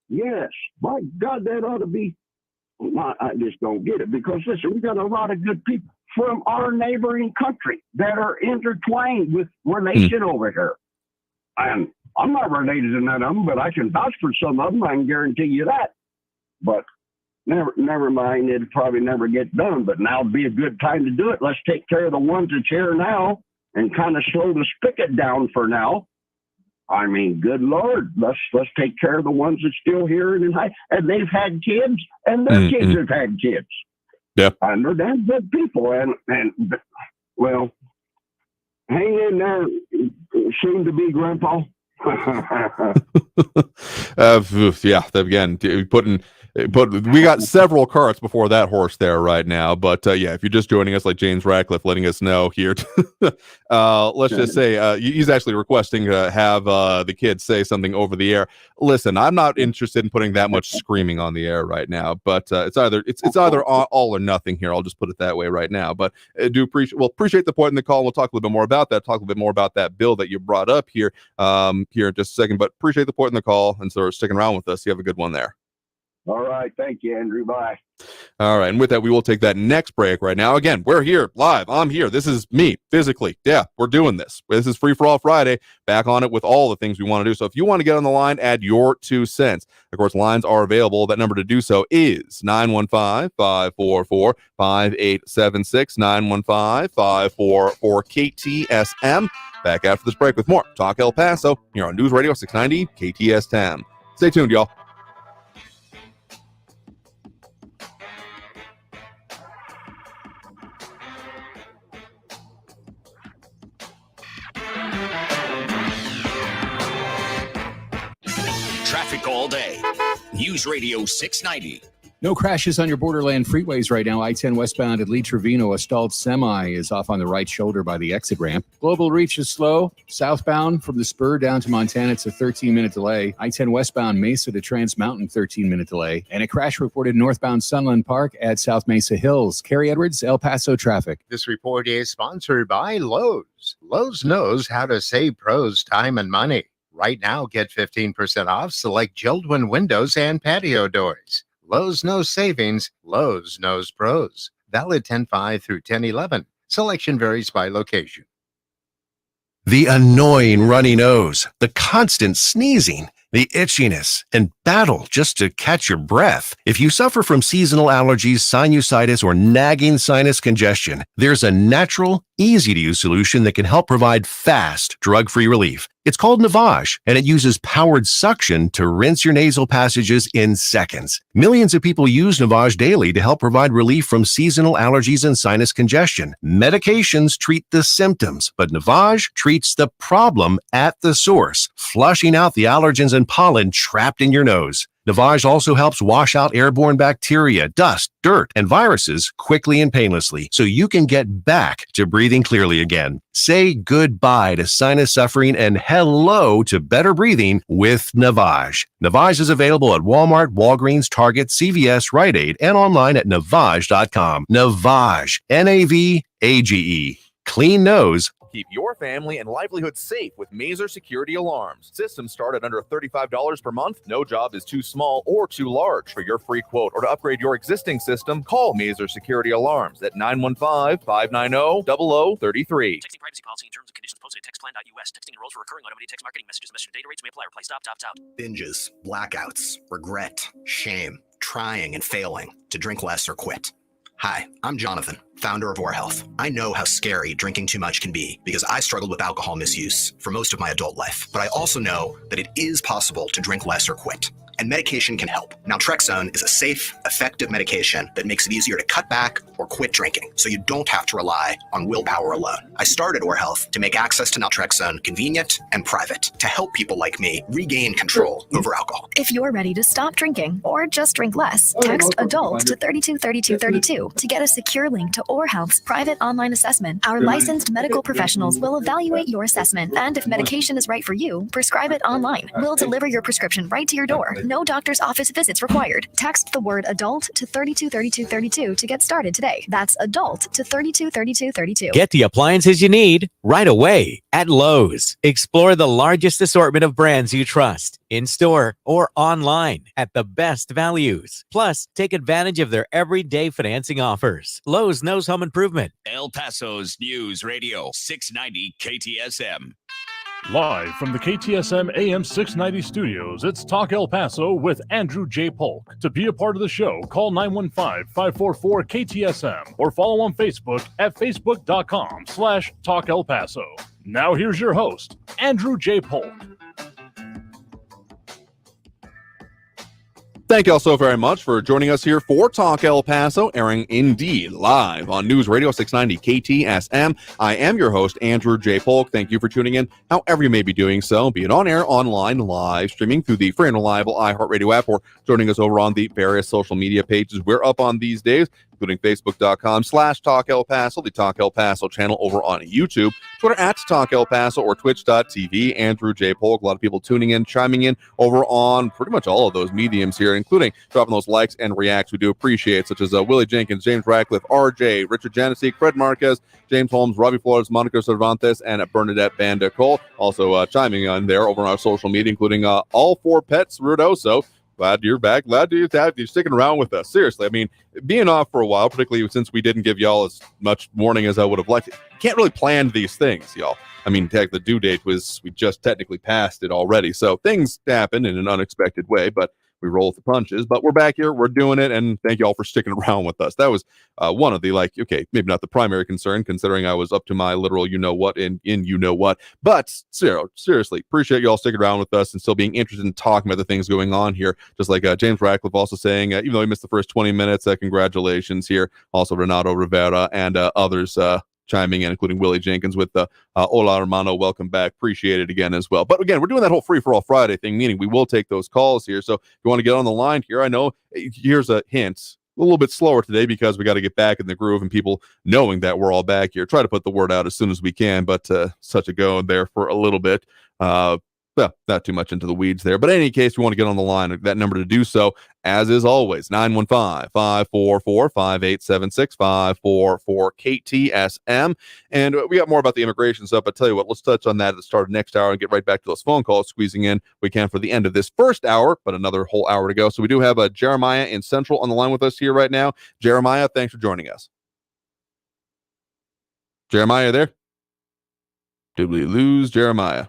Yes, my God, that ought to be. I just don't get it because listen, we got a lot of good people from our neighboring country that are intertwined with relation over here, and I'm not related to none of them, but I can vouch for some of them. I can guarantee you that. But never mind. It'll probably never get done. But now would be a good time to do it. Let's take care of the ones that's here now and kind of slow the spigot down for now. I mean, good Lord, let's take care of the ones that's still here and they've had kids and their kids have had kids. Yeah, and they're damn good people. And well, hang in there, soon to be Grandpa. Yeah, again, we got several carts before that horse there right now, but yeah, if you're just joining us, like James Radcliffe letting us know here, let's just say he's actually requesting to have the kids say something over the air. Listen, I'm not interested in putting that much screaming on the air right now, but it's either all or nothing here. I'll just put it that way right now. But I do appreciate the point in the call. We'll talk a little bit more about that. Talk a little bit more about that bill that you brought up here here in just a second. But appreciate the point in the call and so sticking around with us. You have a good one there. All right. Thank you, Andrew. Bye. All right. And with that, we will take that next break right now. Again, we're here live. I'm here. This is me physically. Yeah, we're doing this. This is Free for All Friday. Back on it with all the things we want to do. So if you want to get on the line, add your 2 cents. Of course, lines are available. That number to do so is 915-544-5876, 915-544-KTSM. Back after this break with more Talk El Paso here on News Radio 690 KTSM. Stay tuned, y'all. Traffic all day. News Radio 690. No crashes on your borderland freeways right now. I-10 westbound at Lee Trevino, a stalled semi is off on the right shoulder by the exit ramp. Global Reach is slow. Southbound from the Spur down to Montana, it's a 13-minute delay. I-10 westbound Mesa to Trans Mountain, 13-minute delay. And a crash reported northbound Sunland Park at South Mesa Hills. Carrie Edwards, El Paso traffic. This report is sponsored by Lowe's. Lowe's knows how to save pros time and money. Right now, get 15% off select Jeld-Wen windows and patio doors. Lowe's knows savings. Lowe's knows pros. Valid 10/5 through 10/11. Selection varies by location. The annoying runny nose, the constant sneezing, the itchiness, and battle just to catch your breath. If you suffer from seasonal allergies, sinusitis, or nagging sinus congestion, there's a natural, easy-to-use solution that can help provide fast, drug-free relief. It's called Navage, and it uses powered suction to rinse your nasal passages in seconds. Millions of people use Navage daily to help provide relief from seasonal allergies and sinus congestion. Medications treat the symptoms, but Navage treats the problem at the source, flushing out the allergens and pollen trapped in your nose. Navage also helps wash out airborne bacteria, dust, dirt, and viruses quickly and painlessly so you can get back to breathing clearly again. Say goodbye to sinus suffering and hello to better breathing with Navage. Navage is available at Walmart, Walgreens, Target, CVS, Rite Aid, and online at Navage.com. Navage, Navage. Clean nose. Keep your family and livelihood safe with Maser Security Alarms. Systems start at under $35 per month. No job is too small or too large. For your free quote or to upgrade your existing system, call Maser Security Alarms at 915-590-0033. Texting privacy policy and terms and conditions posted at textplan.us. Texting enrolls for recurring automated text marketing messages. Message data rates may apply. Reply stop. Binges, blackouts, regret, shame, trying and failing to drink less or quit. Hi, I'm Jonathan, founder of Or Health. I know how scary drinking too much can be because I struggled with alcohol misuse for most of my adult life. But I also know that it is possible to drink less or quit. And medication can help. Naltrexone is a safe, effective medication that makes it easier to cut back or quit drinking, so you don't have to rely on willpower alone. I started Or Health to make access to naltrexone convenient and private, to help people like me regain control over alcohol. If you're ready to stop drinking or just drink less, text ADULT to 323232 to get a secure link to Or Health's private online assessment. Our licensed medical professionals will evaluate your assessment, and if medication is right for you, prescribe it online. We'll deliver your prescription right to your door. No doctor's office visits required. Text the word ADULT to 323232 to get started today. That's ADULT to 323232. Get the appliances you need right away at Lowe's. Explore the largest assortment of brands you trust in store or online at the best values. Plus, take advantage of their everyday financing offers. Lowe's knows home improvement. El Paso's News Radio 690 KTSM. Live from the KTSM AM 690 studios, it's Talk El Paso with Andrew J. Polk. To be a part of the show, call 915-544-KTSM or follow on Facebook at facebook.com/Talk El Paso. Now here's your host, Andrew J. Polk. Thank you all so very much for joining us here for Talk El Paso, airing indeed live on News Radio 690 KTSM. I am your host, Andrew J. Polk. Thank you for tuning in, however you may be doing so, be it on air, online, live, streaming through the free and reliable iHeartRadio app, or joining us over on the various social media pages we're up on these days, including facebook.com/Talk El Paso, the Talk El Paso channel over on YouTube, Twitter at Talk El Paso, or twitch.tv. Andrew J. Polk. A lot of people tuning in, chiming in over on pretty much all of those mediums here, including dropping those likes and reacts we do appreciate, such as Willie Jenkins, James Radcliffe, RJ, Richard Janessi, Fred Marquez, James Holmes, Robbie Flores, Monica Cervantes, and Bernadette Banda Cole. Also chiming on there over on our social media, including All Four Pets Rudoso. Glad you're back. Glad you're sticking around with us. Seriously, I mean, being off for a while, particularly since we didn't give y'all as much warning as I would have liked. You can't really plan these things, y'all. I mean, the due date we just technically passed it already. So things happen in an unexpected way, but we roll with the punches. But we're back here. We're doing it. And thank you all for sticking around with us. That was one of the, okay, maybe not the primary concern, considering I was up to my literal you-know-what in you-know-what. But seriously, appreciate you all sticking around with us and still being interested in talking about the things going on here. Just like James Radcliffe also saying, even though he missed the first 20 minutes, congratulations here. Also, Renato Rivera and others chiming in, including Willie Jenkins with the Hola Hermano, welcome back. Appreciate it again as well. But again, we're doing that whole free-for-all Friday thing, meaning we will take those calls here. So if you want to get on the line here, I know here's a hint. A little bit slower today because we got to get back in the groove and people knowing that we're all back here. Try to put the word out as soon as we can, but such a go there for a little bit. Well, not too much into the weeds there, but in any case, we want to get on the line. That number to do so, as is always, 915-544-5876, 544-KTSM. And we got more about the immigration stuff, but tell you what, let's touch on that at the start of next hour and get right back to those phone calls, squeezing in we can for the end of this first hour, but another whole hour to go. So we do have Jeremiah in Central on the line with us here right now. Jeremiah, thanks for joining us. Jeremiah, there? Did we lose Jeremiah?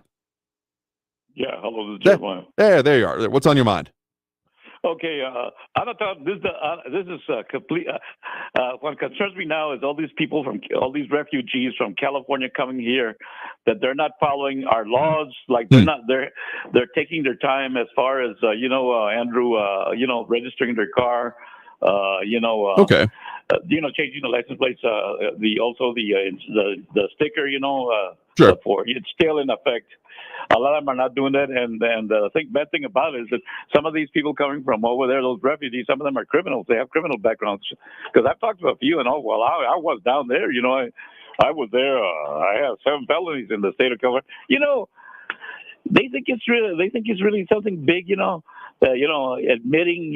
Yeah, hello, this is Jeremiah. There you are. What's on your mind? Okay, I don't thought this is complete. What concerns me now is all these refugees from California coming here, that they're not following our laws. Like they're taking their time as far as Andrew, registering their car. Okay. Changing the license plates. The sticker. Sure. It's still in effect. A lot of them are not doing that, and the bad thing about it is that some of these people coming from over there, those refugees, some of them are criminals. They have criminal backgrounds. Because I've talked to a few, and I was down there. I was there. I have 7 felonies in the state of California. They think it's really something big. Admitting.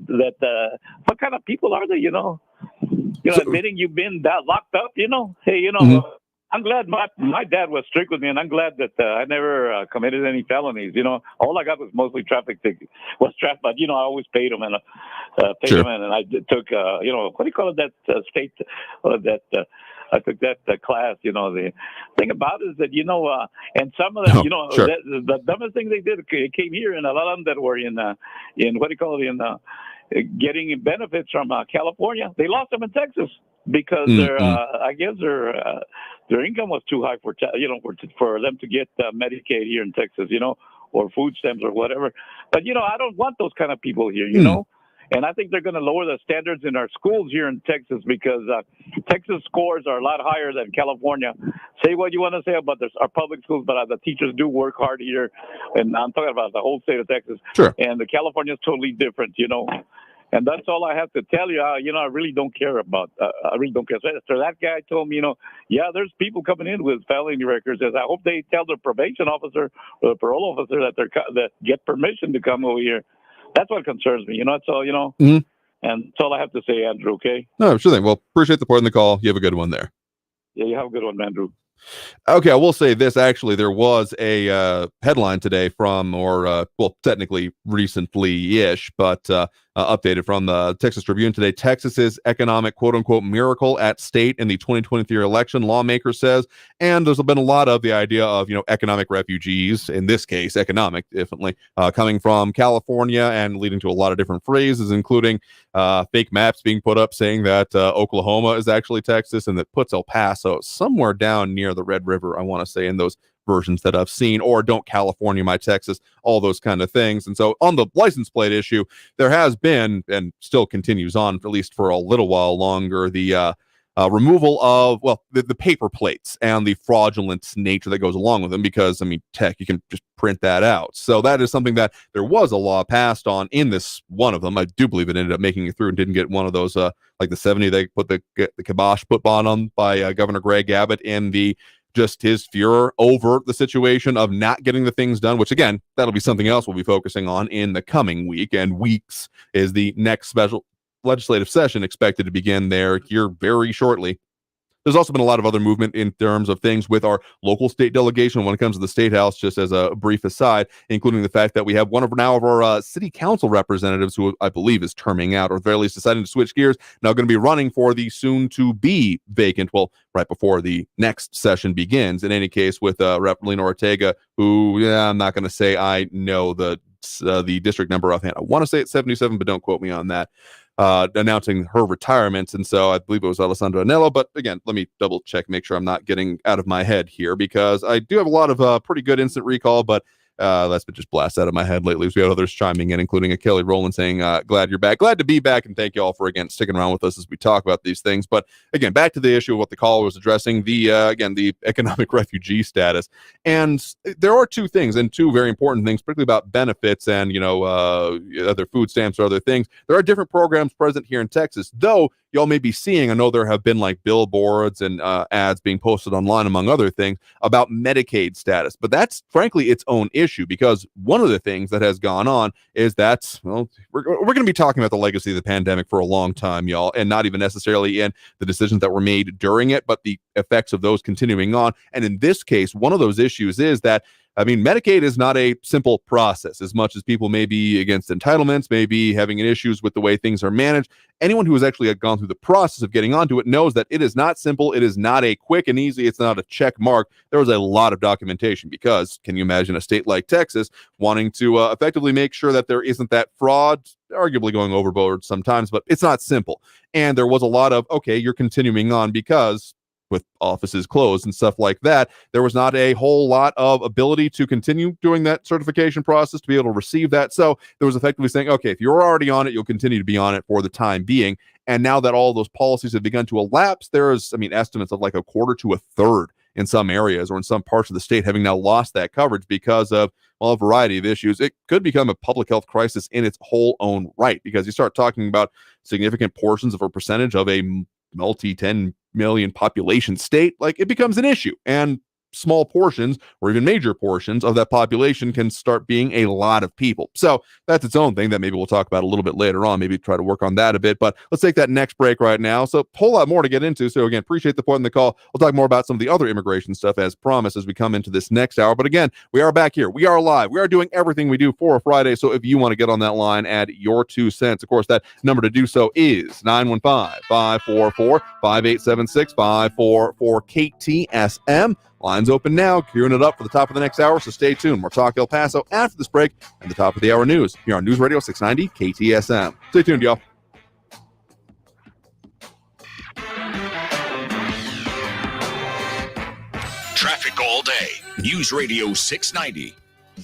That what kind of people are they? Admitting you've been locked up. Hey, Mm-hmm. I'm glad my dad was strict with me, and I'm glad that I never committed any felonies. All I got was mostly traffic tickets. But I always paid them, and I took what do you call it? That state I took that class. The thing about it is that and some of them, the dumbest thing they did came here, and a lot of them that were in what do you call it, getting benefits from California. They lost them in Texas because I guess their income was too high for them to get Medicaid here in Texas, or food stamps or whatever. But I don't want those kind of people here, you know. And I think they're going to lower the standards in our schools here in Texas because Texas scores are a lot higher than California. Say what you want to say about our public schools, but the teachers do work hard here. And I'm talking about the whole state of Texas. Sure. And the California is totally different, And that's all I have to tell you. I really don't care about. I really don't care. So that guy told me, yeah, there's people coming in with felony records. I hope they tell the probation officer or the parole officer that get permission to come over here. That's what concerns me. That's all. And that's all I have to say, Andrew. Okay. No, sure thing. Well, appreciate the point in the call. You have a good one there. Yeah, you have a good one, Andrew. Okay, I will say this. Actually, there was a headline today from, technically recently-ish, but updated from the Texas Tribune today. Texas's economic quote-unquote miracle at stake in the 2023 election, lawmaker says. And there's been a lot of the idea of, economic refugees, in this case, economic, definitely, coming from California and leading to a lot of different phrases, including fake maps being put up saying that Oklahoma is actually Texas and that puts El Paso somewhere down near the Red River, I want to say, in those versions that I've seen, or don't California my Texas, all those kind of things. And so on the license plate issue, there has been, and still continues on, at least for a little while longer, the removal of, the paper plates and the fraudulent nature that goes along with them, because, tech, you can just print that out. So that is something that there was a law passed on in this one of them. I do believe it ended up making it through and didn't get one of those, like the 70, they put the kibosh put on by Governor Greg Abbott in just his furor over the situation of not getting the things done, which again, that'll be something else we'll be focusing on in the coming week, and weeks is the next special legislative session expected to begin there here very shortly. There's also been a lot of other movement in terms of things with our local state delegation when it comes to the State House, just as a brief aside, including the fact that we have one of our city council representatives who I believe is terming out, or at the very least deciding to switch gears, now going to be running for the soon-to-be vacant, right before the next session begins. In any case, with Rep. Lena Ortega, who, I'm not going to say I know the district number offhand. I want to say it's 77, but don't quote me on that. Announcing her retirement. And so I believe it was Alessandra Anello. But again, let me double check, make sure I'm not getting out of my head here, because I do have a lot of pretty good instant recall, but that's been just blasted out of my head lately. We had others chiming in, including a Kelly Rowland saying, glad you're back. Glad to be back. And thank you all for, again, sticking around with us as we talk about these things. But again, back to the issue of what the caller was addressing, the economic refugee status. And there are two things, and two very important things, particularly about benefits and, other food stamps or other things. There are different programs present here in Texas, though y'all may be seeing, I know there have been like billboards and ads being posted online, among other things, about Medicaid status. But that's frankly its own issue, because one of the things that has gone on is that, we're going to be talking about the legacy of the pandemic for a long time, y'all, and not even necessarily in the decisions that were made during it, but the effects of those continuing on. And in this case, one of those issues is that Medicaid is not a simple process. As much as people may be against entitlements, may be having issues with the way things are managed, anyone who has actually gone through the process of getting onto it knows that it is not simple. It is not a quick and easy. It's not a check mark. There was a lot of documentation, because can you imagine a state like Texas wanting to effectively make sure that there isn't that fraud, arguably going overboard sometimes, but it's not simple. And there was a lot of, okay, you're continuing on because with offices closed and stuff like that, there was not a whole lot of ability to continue doing that certification process to be able to receive that. So there was effectively saying, okay, if you're already on it, you'll continue to be on it for the time being. And now that all those policies have begun to elapse, there's, estimates of like a quarter to a third in some areas or in some parts of the state having now lost that coverage because of, a variety of issues. It could become a public health crisis in its whole own right, because you start talking about significant portions of a percentage of a multi-10 million population state, like it becomes an issue. And small portions or even major portions of that population can start being a lot of people. So that's its own thing that maybe we'll talk about a little bit later on, maybe try to work on that a bit. But let's take that next break right now. So a whole lot more to get into. So again, appreciate the point in the call. We'll talk more about some of the other immigration stuff as promised as we come into this next hour. But again, we are back here. We are live. We are doing everything we do for a Friday. So if you want to get on that line, add your 2 cents. Of course, that number to do so is 915-544-5876, 544-KTSM. Lines open now, queuing it up for the top of the next hour, so stay tuned. More Talk El Paso after this break and the top of the hour news here on News Radio 690 KTSM. Stay tuned, y'all. Traffic all day. News Radio 690.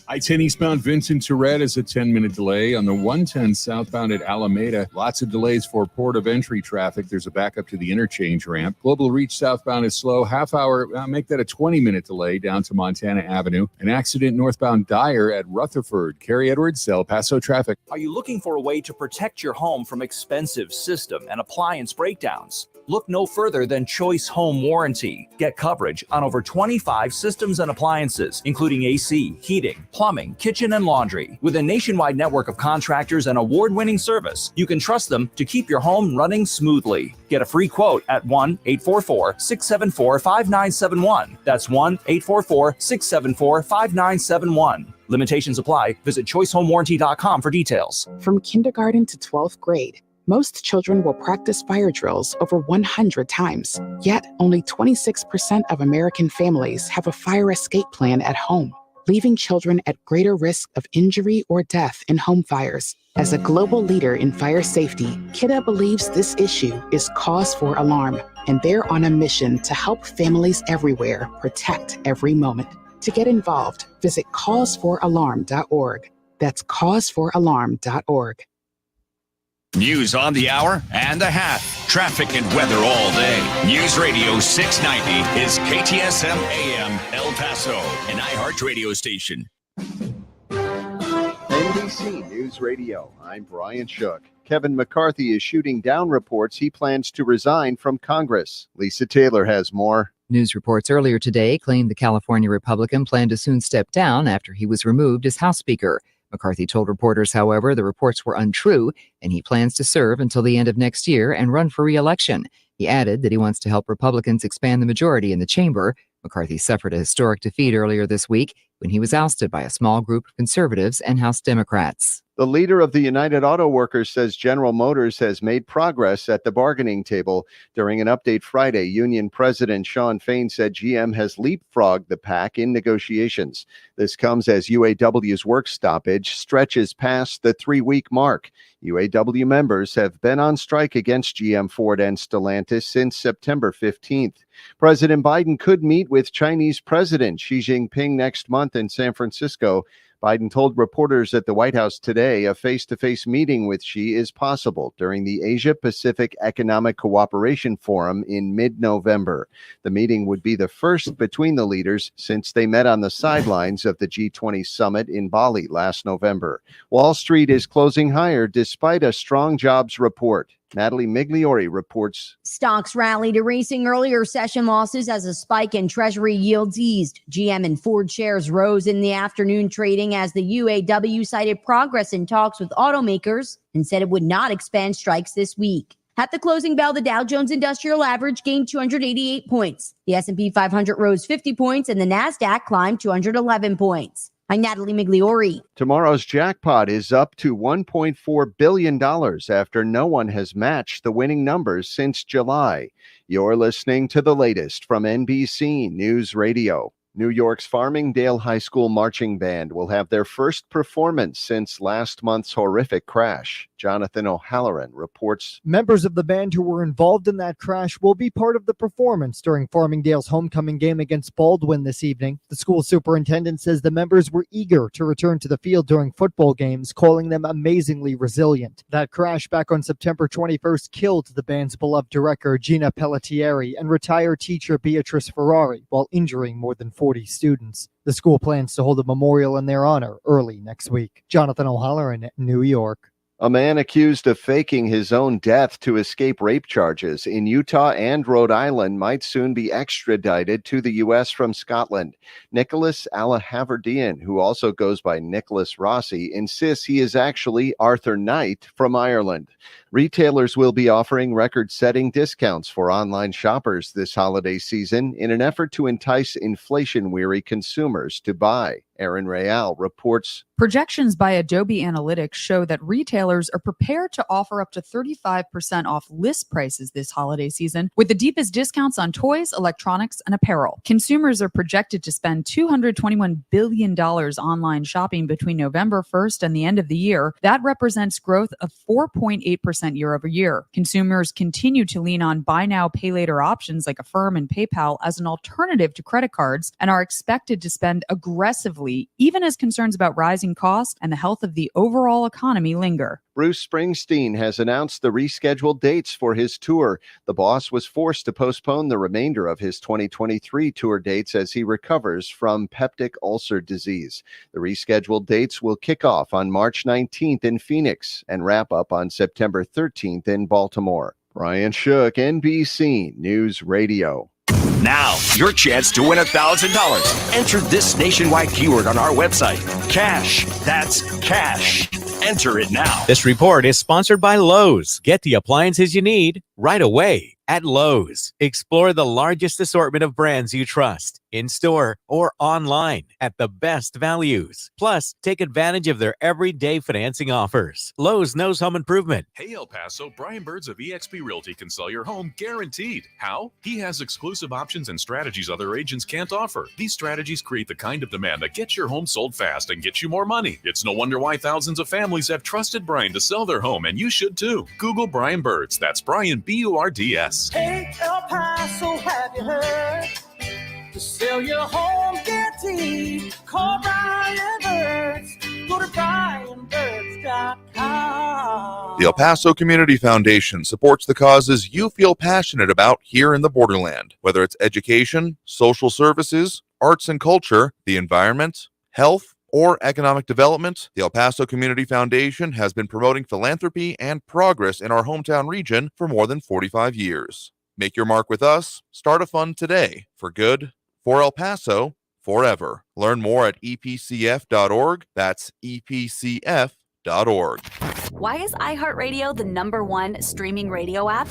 I-10 eastbound Vincent to Red is a 10-minute delay. On the 110 southbound at Alameda, lots of delays for port of entry traffic. There's a backup to the interchange ramp. Global Reach southbound is slow. Half hour, make that a 20-minute delay down to Montana Avenue. An accident northbound Dyer at Rutherford. Carrie Edwards, El Paso traffic. Are you looking for a way to protect your home from expensive system and appliance breakdowns? Look no further than Choice Home Warranty. Get coverage on over 25 systems and appliances, including AC, heating, plumbing, kitchen, and laundry. With a nationwide network of contractors and award-winning service, you can trust them to keep your home running smoothly. Get a free quote at 1-844-674-5971. That's 1-844-674-5971. Limitations apply. Visit choicehomewarranty.com for details. From kindergarten to 12th grade, most children will practice fire drills over 100 times. Yet, only 26% of American families have a fire escape plan at home, leaving children at greater risk of injury or death in home fires. As a global leader in fire safety, KIDA believes this issue is cause for alarm, and they're on a mission to help families everywhere protect every moment. To get involved, visit causefораlarm.org. That's causefораlarm.org. News on the hour and a half. Traffic and weather all day. News Radio 690 is KTSM AM El Paso, an iHeart radio station. NBC News Radio. I'm Brian Shook. Kevin McCarthy is shooting down reports he plans to resign from Congress. Lisa Taylor has more. News reports earlier today claimed the California Republican planned to soon step down after he was removed as House Speaker. McCarthy told reporters, however, the reports were untrue, and he plans to serve until the end of next year and run for re-election. He added that he wants to help Republicans expand the majority in the chamber. McCarthy suffered a historic defeat earlier this week when he was ousted by a small group of conservatives and House Democrats. The leader of the United Auto Workers says General Motors has made progress at the bargaining table. During an update Friday, union president Shawn Fain said GM has leapfrogged the pack in negotiations. This comes as UAW's work stoppage stretches past the 3-week mark. UAW members have been on strike against GM, Ford, and Stellantis since September 15th. President Biden could meet with Chinese President Xi Jinping next month in San Francisco. Biden told reporters at the White House today a face-to-face meeting with Xi is possible during the Asia-Pacific Economic Cooperation Forum in mid-November. The meeting would be the first between the leaders since they met on the sidelines of the G20 summit in Bali last November. Wall Street is closing higher despite a strong jobs report. Natalie Migliori reports. Stocks rallied, erasing earlier session losses as a spike in Treasury yields eased. GM and Ford shares rose in the afternoon trading as the UAW cited progress in talks with automakers and said it would not expand strikes this week. At the closing bell, the Dow Jones Industrial Average gained 288 points. The S&P 500 rose 50 points and the NASDAQ climbed 211 points. I'm Natalie Migliori. Tomorrow's jackpot is up to $1.4 billion after no one has matched the winning numbers since July. You're listening to the latest from NBC News Radio. New York's Farmingdale High School Marching Band will have their first performance since last month's horrific crash. Jonathan O'Halloran reports. Members of the band who were involved in that crash will be part of the performance during Farmingdale's homecoming game against Baldwin this evening. The school superintendent says the members were eager to return to the field during football games, calling them amazingly resilient. That crash back on September 21st killed the band's beloved director, Gina Pelletieri, and retired teacher Beatrice Ferrari, while injuring more than 40 students. The school plans to hold a memorial in their honor early next week. Jonathan O'Halloran, New York. A man accused of faking his own death to escape rape charges in Utah and Rhode Island might soon be extradited to the U.S. from Scotland. Nicholas Alahaverdian, who also goes by Nicholas Rossi, insists he is actually Arthur Knight from Ireland. Retailers will be offering record-setting discounts for online shoppers this holiday season in an effort to entice inflation-weary consumers to buy. Aaron Real reports. Projections by Adobe Analytics show that retailers are prepared to offer up to 35% off list prices this holiday season, with the deepest discounts on toys, electronics, and apparel. Consumers are projected to spend $221 billion online shopping between November 1st and the end of the year. That represents growth of 4.8% year over year. Consumers continue to lean on buy now, pay later options like Affirm and PayPal as an alternative to credit cards and are expected to spend aggressively, even as concerns about rising costs and the health of the overall economy linger. Bruce Springsteen has announced the rescheduled dates for his tour. The boss was forced to postpone the remainder of his 2023 tour dates as he recovers from peptic ulcer disease. The rescheduled dates will kick off on March 19th in Phoenix and wrap up on September 13th in Baltimore. Brian Shook, NBC News Radio. Now, your chance to win $1,000. Enter this nationwide keyword on our website. Cash. That's cash. Enter it now. This report is sponsored by Lowe's. Get the appliances you need right away at Lowe's. Explore the largest assortment of brands you trust in-store or online at the best values. Plus, take advantage of their everyday financing offers. Lowe's knows home improvement. Hey, El Paso, Brian Birds of eXp Realty can sell your home guaranteed. How? He has exclusive options and strategies other agents can't offer. These strategies create the kind of demand that gets your home sold fast and gets you more money. It's no wonder why thousands of families have trusted Brian to sell their home, and you should too. Google Brian Birds. That's Brian, B-U-R-D-S. Hey, El Paso, have you heard? To sell your home guaranteed, call Brian Birds. Go to BrianBirds.com. The El Paso Community Foundation supports the causes you feel passionate about here in the borderland, whether it's education, social services, arts and culture, the environment, health, or economic development. The El Paso Community Foundation has been promoting philanthropy and progress in our hometown region for more than 45 years. Make your mark with us. Start a fund today. For good, for El Paso, forever. Learn more at epcf.org. That's epcf.org. Why is iHeartRadio the #1 streaming radio app?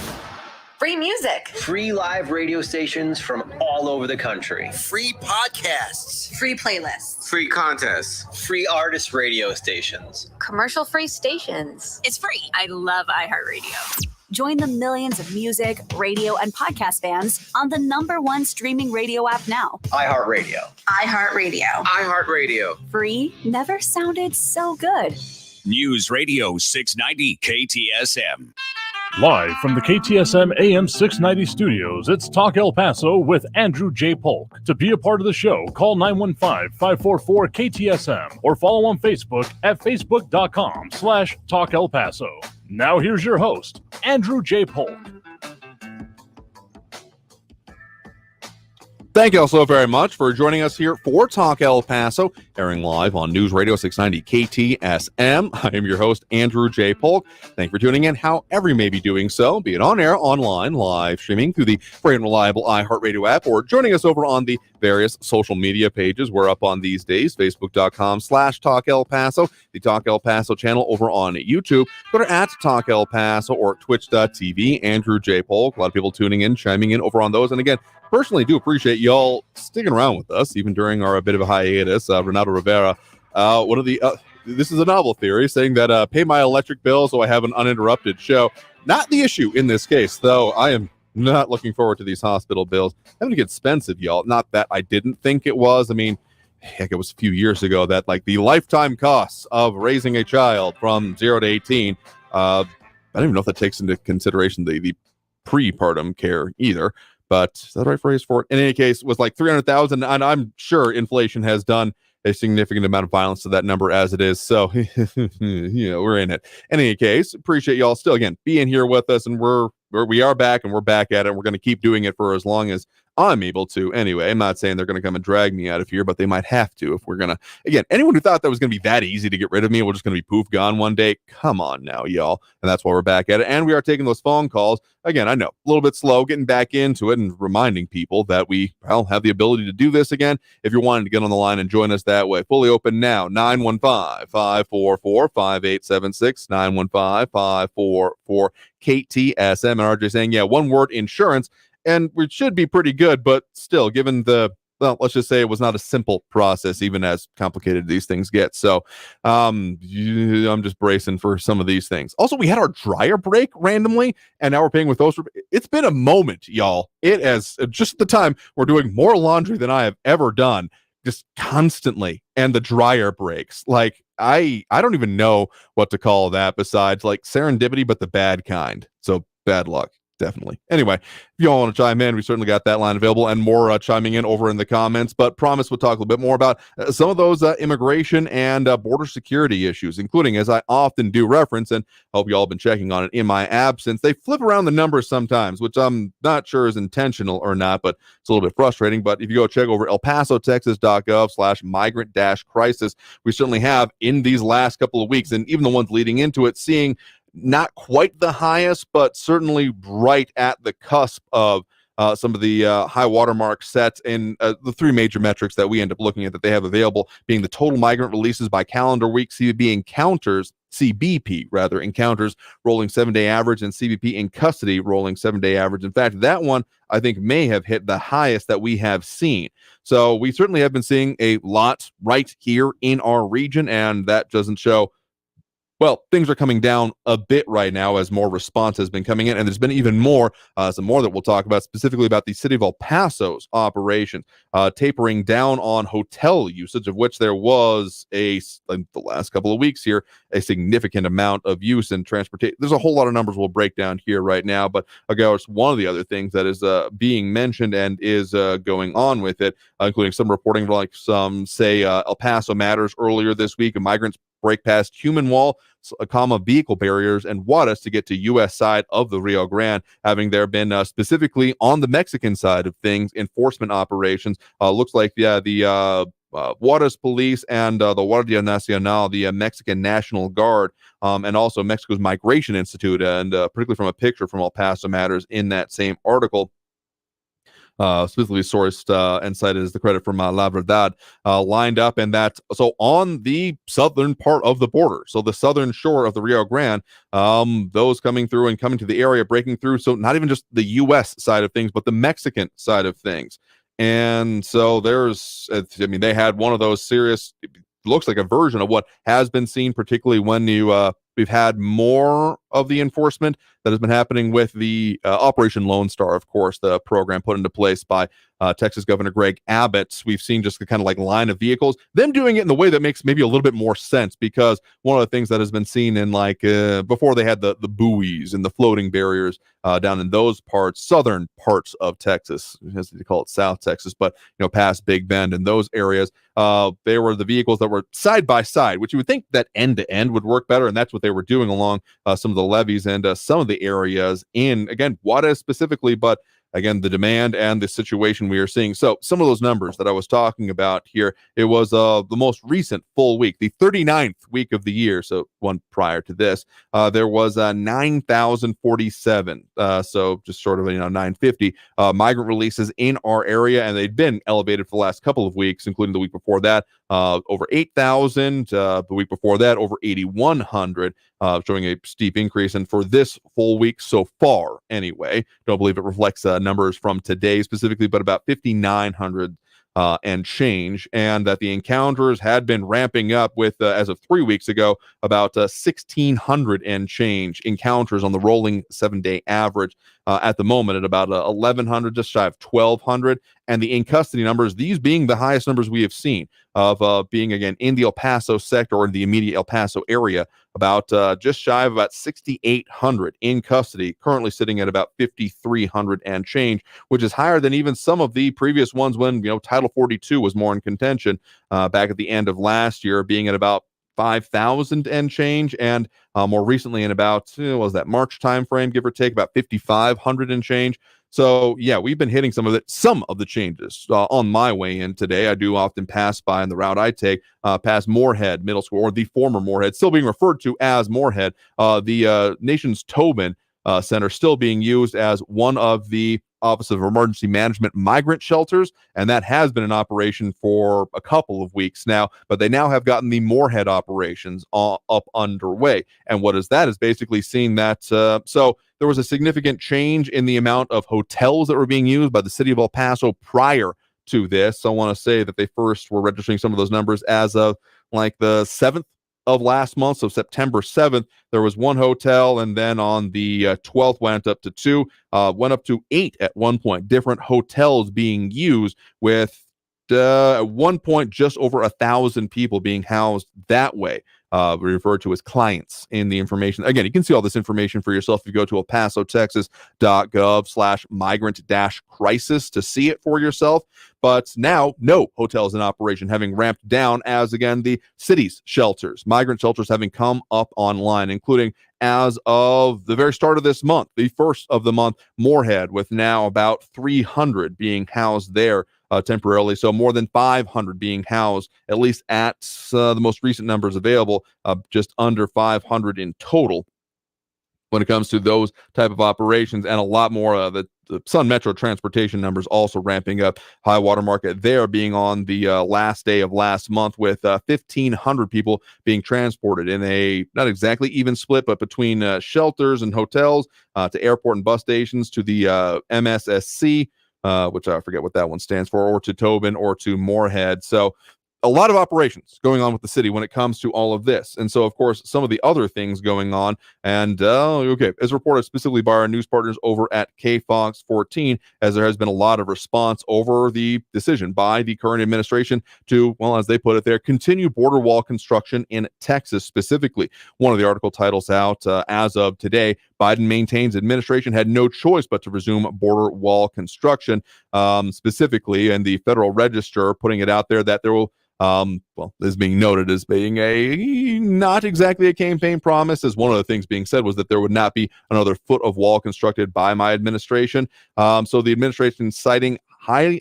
Free music. Free live radio stations from all over the country. Free podcasts. Free playlists. Free contests. Free artist radio stations. Commercial-free stations. It's free. I love iHeartRadio. Join the millions of music, radio, and podcast fans on the #1 streaming radio app now. iHeartRadio. iHeartRadio. iHeartRadio. Free never sounded so good. News Radio 690 KTSM. Live from the KTSM AM 690 studios, it's Talk El Paso with Andrew J. Polk. To be a part of the show, call 915-544-KTSM or follow on Facebook at facebook.com/Talk El Paso. Now here's your host, Andrew J. Polk. Thank you all so very much for joining us here for Talk El Paso, airing live on News Radio 690 KTSM. I am your host, Andrew J. Polk. Thank you for tuning in, however you may be doing so, be it on air, online, live streaming through the free and reliable iHeartRadio app, or joining us over on the various social media pages we're up on these days, facebook.com/Talk El Paso, the Talk El Paso channel over on YouTube. Go to @Talk El Paso or twitch.tv, Andrew J. Polk. A lot of people tuning in, chiming in over on those. And again, personally do appreciate y'all sticking around with us, even during our bit of a hiatus. Renato Rivera, one of the, this is a novel theory, saying that pay my electric bill so I have an uninterrupted show. Not the issue in this case, though. I am not looking forward to these hospital bills. Having to get expensive, y'all. Not that I didn't think it was. I mean, heck, it was a few years ago that like the lifetime costs of raising a child from 0 to 18, I don't even know if that takes into consideration the prepartum care either. But is that the right phrase for it? In any case, it was like 300,000, and I'm sure inflation has done a significant amount of violence to that number as it is. So, we're in it. In any case, appreciate y'all still, again, being here with us, and we are back, and we're back at it. And we're going to keep doing it for as long as I'm able to. Anyway, I'm not saying they're going to come and drag me out of here, but they might have to if we're going to. Again, anyone who thought that was going to be that easy to get rid of me, we're just going to be poof gone one day. Come on now, y'all. And that's why we're back at it. And we are taking those phone calls. Again, I know, a little bit slow getting back into it and reminding people that we have the ability to do this again. If you're wanting to get on the line and join us that way, fully open now, 915-544-5876, 915-544-KTSM. And RJ saying, yeah, one word, insurance. And we should be pretty good, but still, given the well, let's just say it was not a simple process, even as complicated these things get. So I'm just bracing for some of these things. Also, we had our dryer break randomly, and now we're paying with those. It's been a moment, y'all. It has just the time we're doing more laundry than I have ever done, just constantly, and the dryer breaks. Like, I don't even know what to call that besides like serendipity, but the bad kind. So bad luck. Definitely. Anyway, if you all want to chime in, we certainly got that line available and more chiming in over in the comments. But promise we'll talk a little bit more about some of those immigration and border security issues, including, as I often do reference, and hope you all have been checking on it in my absence, they flip around the numbers sometimes, which I'm not sure is intentional or not, but it's a little bit frustrating. But if you go check over elpasotexas.gov/migrant-crisis, we certainly have in these last couple of weeks, and even the ones leading into it, seeing not quite the highest, but certainly right at the cusp of some of the high watermark sets in the three major metrics that we end up looking at that they have available, being the total migrant releases by calendar week, CBP encounters rolling 7-day average, and CBP in custody rolling 7-day average. In fact, that one I think may have hit the highest that we have seen. So we certainly have been seeing a lot right here in our region, and that doesn't show. Well, things are coming down a bit right now as more response has been coming in, and there's been even more, some more that we'll talk about, specifically about the city of El Paso's operation, tapering down on hotel usage, of which there was in the last couple of weeks here, a significant amount of use in transportation. There's a whole lot of numbers we'll break down here right now, but I guess one of the other things that is being mentioned and is going on with it, including some reporting like some, say, El Paso Matters earlier this week, migrants break past human wall, vehicle barriers, and Juarez to get to U.S. side of the Rio Grande, having there been specifically on the Mexican side of things, enforcement operations. Looks like the Juarez police and the Guardia Nacional, the Mexican National Guard, and also Mexico's Migration Institute, and particularly from a picture from El Paso Matters in that same article, specifically sourced and cited as the credit from La Verdad, lined up, and that so on the southern part of the border, so the southern shore of the Rio Grande, those coming through and coming to the area, breaking through, so not even just the U.S. side of things, but the Mexican side of things. And so they had one of those serious, looks like a version of what has been seen, particularly when we've had more of the enforcement that has been happening with the Operation Lone Star, of course, the program put into place by Texas Governor Greg Abbott. We've seen just the kind of like line of vehicles, them doing it in the way that makes maybe a little bit more sense, because one of the things that has been seen in before they had the buoys and the floating barriers down in those southern parts of Texas, as they call it South Texas, but past Big Bend and those areas, they were the vehicles that were side by side, which you would think that end to end would work better, and that's what they were doing along some of the levees and some of the areas in, again, Juarez specifically, but again, the demand and the situation we are seeing. So some of those numbers that I was talking about here, it was the most recent full week, the 39th week of the year, so one prior to this, there was 9,047, so just short of 950 migrant releases in our area, and they'd been elevated for the last couple of weeks, including the week before that, over 8,000, the week before that, over 8,100, showing a steep increase. And for this full week so far, anyway, don't believe it reflects numbers from today specifically, but about 5,900 and change, and that the encounters had been ramping up with, as of 3 weeks ago, about 1,600 and change encounters on the rolling 7-day average. At the moment at about 1,100, just shy of 1,200, and the in-custody numbers, these being the highest numbers we have seen of being, again, in the El Paso sector or in the immediate El Paso area, about just shy of about 6,800 in custody, currently sitting at about 5,300 and change, which is higher than even some of the previous ones when, Title 42 was more in contention back at the end of last year, being at about 5,000 and change, and more recently in about, what was that, March timeframe, give or take, about 5,500 and change. So yeah, we've been hitting some of the changes on my way in today. I do often pass by on the route I take, past Moorhead Middle School, or the former Moorhead, still being referred to as Moorhead, the nation's Tobin Center, still being used as one of the Office of Emergency Management migrant shelters, and that has been in operation for a couple of weeks now, but they now have gotten the Moorhead operations up underway. And what is that is basically seeing that, so there was a significant change in the amount of hotels that were being used by the city of El Paso prior to this, I want to say that they first were registering some of those numbers as of like the 7th of last month. So September 7th, there was one hotel, and then on the 12th went up to 2, went up to 8 at one point, different hotels being used with at one point just over 1,000 people being housed that way, referred to as clients in the information. Again, you can see all this information for yourself if you go to elpasotexas.gov/migrant-crisis to see it for yourself. But now, no hotels in operation, having ramped down as, again, the city's shelters, migrant shelters having come up online, including as of the very start of this month, the first of the month, Moorhead, with now about 300 being housed there temporarily. So more than 500 being housed, at least at the most recent numbers available, just under 500 in total when it comes to those type of operations, and a lot more. The Sun Metro transportation numbers also ramping up. High water market there being on the last day of last month with 1,500 people being transported in a not exactly even split, but between shelters and hotels to airport and bus stations to the MSSC, which I forget what that one stands for, or to Tobin or to Moorhead. So a lot of operations going on with the city when it comes to all of this. And so, of course, some of the other things going on, and as reported specifically by our news partners over at KFOX 14, as there has been a lot of response over the decision by the current administration to, well, as they put it there, continue border wall construction in Texas specifically. One of the article titles out as of today, Biden maintains administration had no choice but to resume border wall construction, specifically, and the Federal Register putting it out there that there will is being noted as being a not exactly a campaign promise, as one of the things being said was that there would not be another foot of wall constructed by my administration. So the administration citing high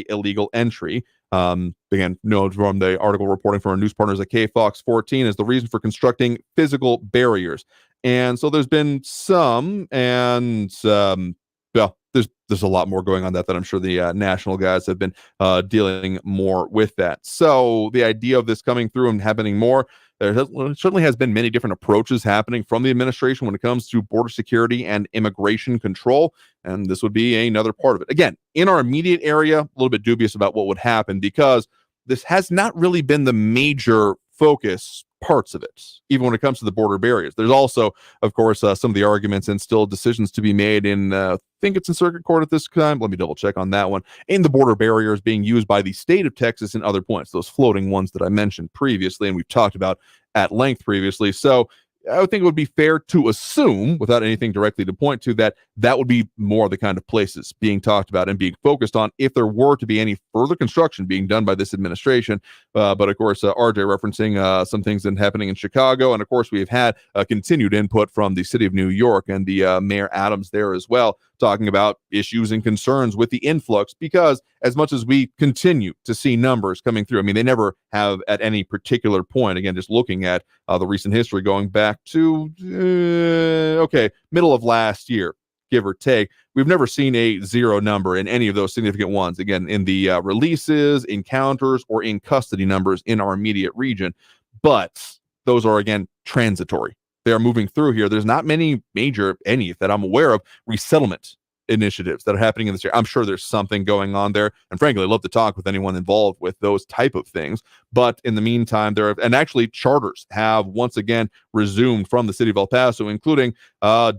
illegal entry, again, from the article reporting from our news partners at KFOX 14, is the reason for constructing physical barriers. And so there's been some, and there's a lot more going on that I'm sure the national guys have been dealing more with that. So the idea of this coming through and happening more, certainly has been many different approaches happening from the administration when it comes to border security and immigration control, and this would be another part of it. Again, in our immediate area, a little bit dubious about what would happen because this has not really been the major focus parts of it, even when it comes to the border barriers. There's also, of course, some of the arguments and still decisions to be made in, I think it's in circuit court at this time. Let me double check on that one. In the border barriers being used by the state of Texas and other points, those floating ones that I mentioned previously and we've talked about at length previously. So I would think it would be fair to assume, without anything directly to point to, that that would be more of the kind of places being talked about and being focused on if there were to be any further construction being done by this administration. But of course, RJ referencing some things that happening in Chicago. And of course, we have had continued input from the city of New York and the Mayor Adams there as well, talking about issues and concerns with the influx, because as much as we continue to see numbers coming through, I mean, they never have at any particular point, again, just looking at the recent history going back to, middle of last year, give or take, we've never seen a zero number in any of those significant ones. Again, in the releases, encounters, or in custody numbers in our immediate region. But those are, again, transitory. They are moving through here. There's not many major, any that I'm aware of, resettlement initiatives that are happening in this area. I'm sure there's something going on there. And frankly, I'd love to talk with anyone involved with those type of things. But in the meantime, and actually charters have once again resumed from the city of El Paso, including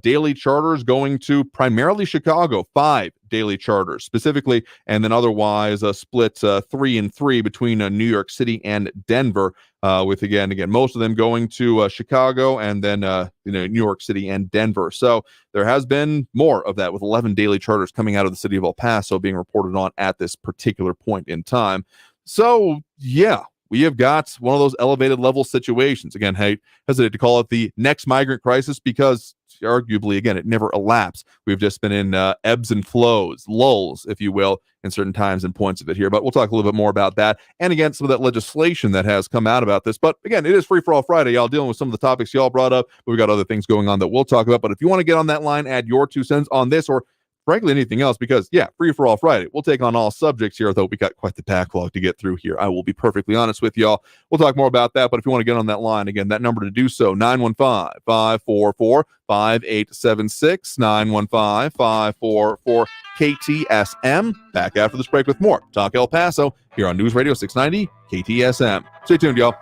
daily charters going to primarily Chicago, 5 daily charters specifically, and then otherwise split 3 and 3 between New York City and Denver, with again most of them going to Chicago and then New York City and Denver. So there has been more of that, with 11 daily charters coming out of the city of El Paso being reported on at this particular point in time. So yeah, we have got one of those elevated level situations. Again, I hesitate to call it the next migrant crisis because arguably, again, it never elapsed. We've just been in ebbs and flows, lulls, if you will, in certain times and points of it here. But we'll talk a little bit more about that. And again, some of that legislation that has come out about this. But again, it is Free for All Friday. Y'all dealing with some of the topics y'all brought up. But we've got other things going on that we'll talk about. But if you want to get on that line, add your 2 cents on this, or frankly, anything else, because, yeah, Free for All Friday. We'll take on all subjects here, though we got quite the backlog to get through here. I will be perfectly honest with y'all. We'll talk more about that, but if you want to get on that line, again, that number to do so, 915-544-5876, 915-544-KTSM. Back after this break with more Talk El Paso here on News Radio 690 KTSM. Stay tuned, y'all.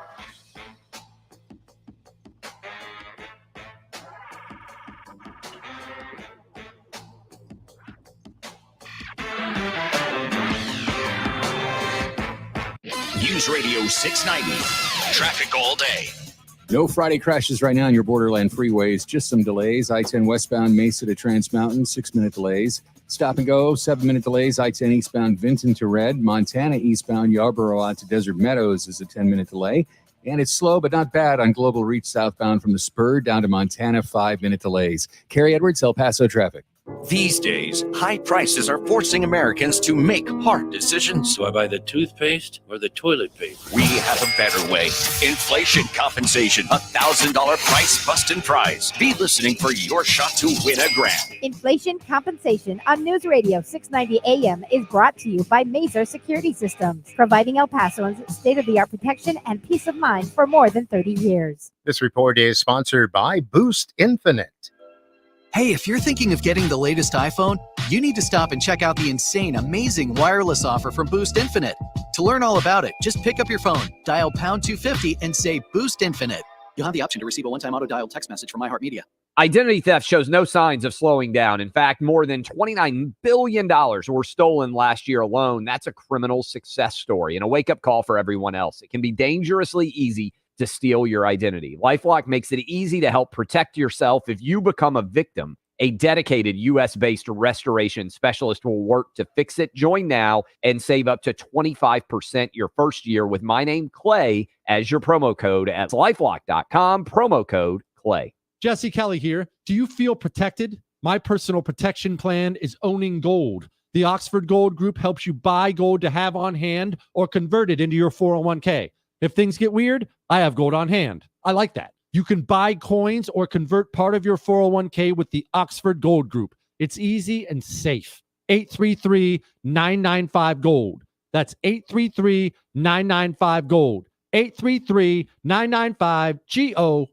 News Radio 690. Traffic all day. No Friday crashes right now on your borderland freeways. Just some delays. I-10 westbound Mesa to Trans Mountain, 6-minute delays. Stop and go, 7-minute delays. I-10 eastbound Vinton to Red. Montana eastbound Yarborough out to Desert Meadows is a 10-minute delay. And it's slow but not bad on Global Reach southbound from the Spur down to Montana, 5-minute delays. Kerry Edwards, El Paso traffic. These days, high prices are forcing Americans to make hard decisions. Do I buy the toothpaste or the toilet paper? We have a better way. Inflation compensation. $1,000 price bustin' prize. Be listening for your shot to win a grand. Inflation compensation on News Radio 690 AM is brought to you by Mazer Security Systems, providing El Pasoans state-of-the-art protection and peace of mind for more than 30 years. This report is sponsored by Boost Infinite. Hey, if you're thinking of getting the latest iPhone, you need to stop and check out the insane, amazing wireless offer from Boost Infinite. To learn all about it, just pick up your phone, dial pound 250, and say Boost Infinite. You'll have the option to receive a one-time auto-dial text message from iHeartMedia. Identity theft shows no signs of slowing down. In fact, more than $29 billion were stolen last year alone. That's a criminal success story and a wake-up call for everyone else. It can be dangerously easy to steal your identity. LifeLock makes it easy to help protect yourself if you become a victim. A dedicated U.S.-based restoration specialist will work to fix it. Join now and save up to 25% your first year with my name, Clay, as your promo code at LifeLock.com, promo code Clay. Jesse Kelly here. Do you feel protected? My personal protection plan is owning gold. The Oxford Gold Group helps you buy gold to have on hand or convert it into your 401k. If things get weird, I have gold on hand. I like that. You can buy coins or convert part of your 401k with the Oxford Gold Group. It's easy and safe. 833-995-GOLD. That's 833-995-GOLD. 833-995-GOLD.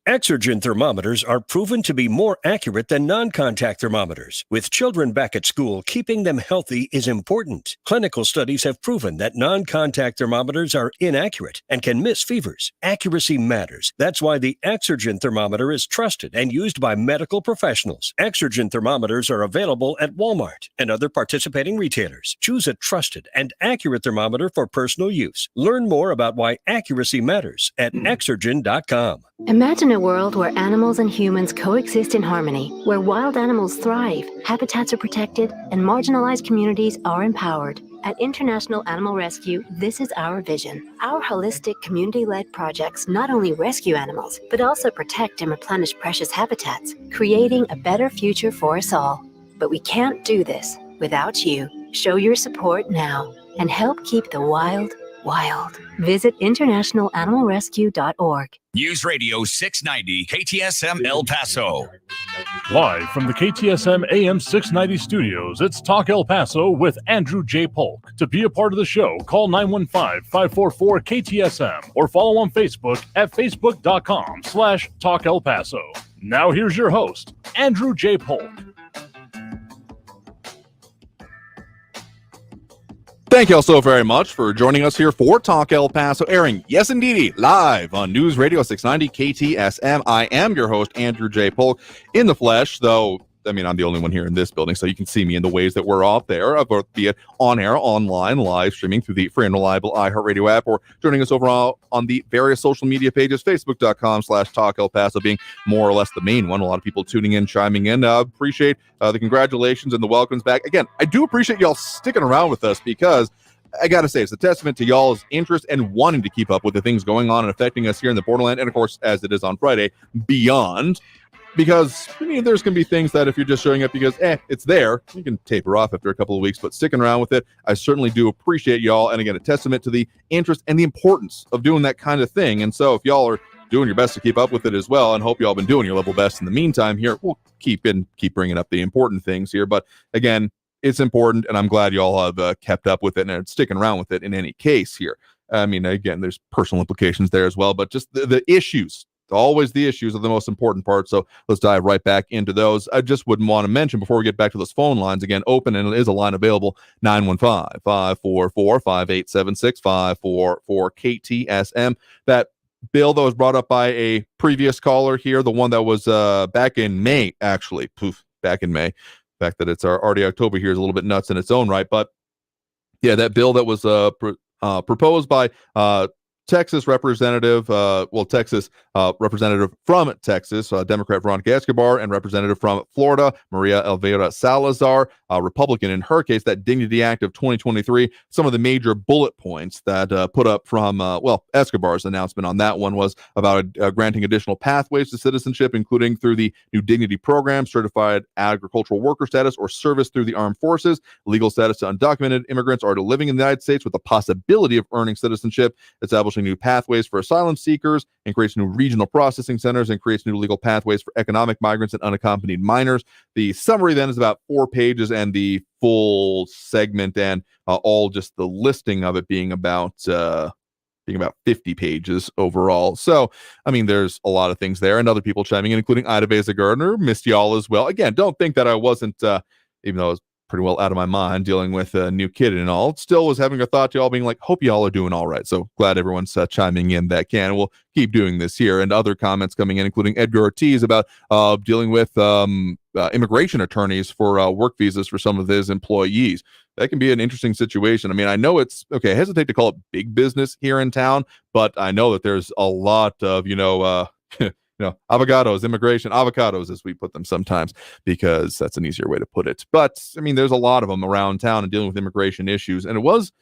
Exergen thermometers are proven to be more accurate than non-contact thermometers. With children back at school, keeping them healthy is important. Clinical studies have proven that non-contact thermometers are inaccurate and can miss fevers. Accuracy matters. That's why the Exergen thermometer is trusted and used by medical professionals. Exergen thermometers are available at Walmart and other participating retailers. Choose a trusted and accurate thermometer for personal use. Learn more about why accuracy matters at Exergen.com. Imagine a world where animals and humans coexist in harmony, where wild animals thrive, habitats are protected, and marginalized communities are empowered. At International Animal Rescue, this is our vision. Our holistic, community-led projects not only rescue animals, but also protect and replenish precious habitats, creating a better future for us all. But we can't do this without you. Show your support now and help keep the wild, wild. Visit internationalanimalrescue.org. News Radio 690 KTSM El Paso. Live from the KTSM AM 690 studios, it's Talk El Paso with Andrew J. Polk. To be a part of the show, call 915-544-KTSM or follow on Facebook at facebook.com/Talk El Paso. Now here's your host, Andrew J. Polk. Thank you all so very much for joining us here for Talk El Paso, airing, yes indeedy, live on News Radio 690 KTSM. I am your host, Andrew J. Polk, in the flesh, though, I mean, I'm the only one here in this building, so you can see me in the ways that we're off there, be it on air, online, live streaming through the free and reliable iHeartRadio app, or joining us over on the various social media pages, facebook.com/Talk El Paso being more or less the main one. A lot of people tuning in, chiming in. Appreciate the congratulations and the welcomes back. Again, I do appreciate y'all sticking around with us, because I got to say, it's a testament to y'all's interest and wanting to keep up with the things going on and affecting us here in the borderland, and of course, as it is on Friday, beyond. Because, I mean, there's going to be things that if you're just showing up because, it's there, you can taper off after a couple of weeks, but sticking around with it, I certainly do appreciate y'all. And again, a testament to the interest and the importance of doing that kind of thing. And so if y'all are doing your best to keep up with it as well, and hope you all been doing your level best in the meantime here. We'll keep bringing up the important things here, but again, it's important, and I'm glad you all have kept up with it and are sticking around with it in any case here. I mean, again, there's personal implications there as well, but just the issues, always the issues are the most important part. So let's dive right back into those. I just would want to mention before we get back to those phone lines, again, open, and it is a line available, 915-544-5876, 544-KTSM. That bill that was brought up by a previous caller here, the one that was back in May, actually, back in May. The fact that it's already October here is a little bit nuts in its own right, but yeah, that bill that was proposed by Texas representative, Texas representative from Texas, Democrat Veronica Escobar, and representative from Florida, Maria Elvira Salazar, Republican in her case, that Dignity Act of 2023. Some of the major bullet points that put up from, Escobar's announcement on that one was about granting additional pathways to citizenship, including through the new Dignity program, certified agricultural worker status, or service through the armed forces, legal status to undocumented immigrants already living in the United States with the possibility of earning citizenship, establishing new pathways for asylum seekers, and creates new regional processing centers, and creates new legal pathways for economic migrants and unaccompanied minors. The summary then is about 4 pages, and the full segment and all just the listing of it being about 50 pages overall. So, I mean, there's a lot of things there, and other people chiming in, including Ida Beza Gardner, missed y'all as well. Again, don't think that I wasn't, even though I was pretty well out of my mind dealing with a new kid and all, still was having a thought to y'all, being like, hope y'all are doing all right. So glad everyone's chiming in that can. We'll keep doing this here. And other comments coming in, including Edgar Ortiz, about dealing with immigration attorneys for work visas for some of his employees. That can be an interesting situation. I mean, I know it's okay. I hesitate to call it big business here in town, but I know that there's a lot of, avocados, immigration, avocados, as we put them sometimes, because that's an easier way to put it. But I mean, there's a lot of them around town and dealing with immigration issues. And it was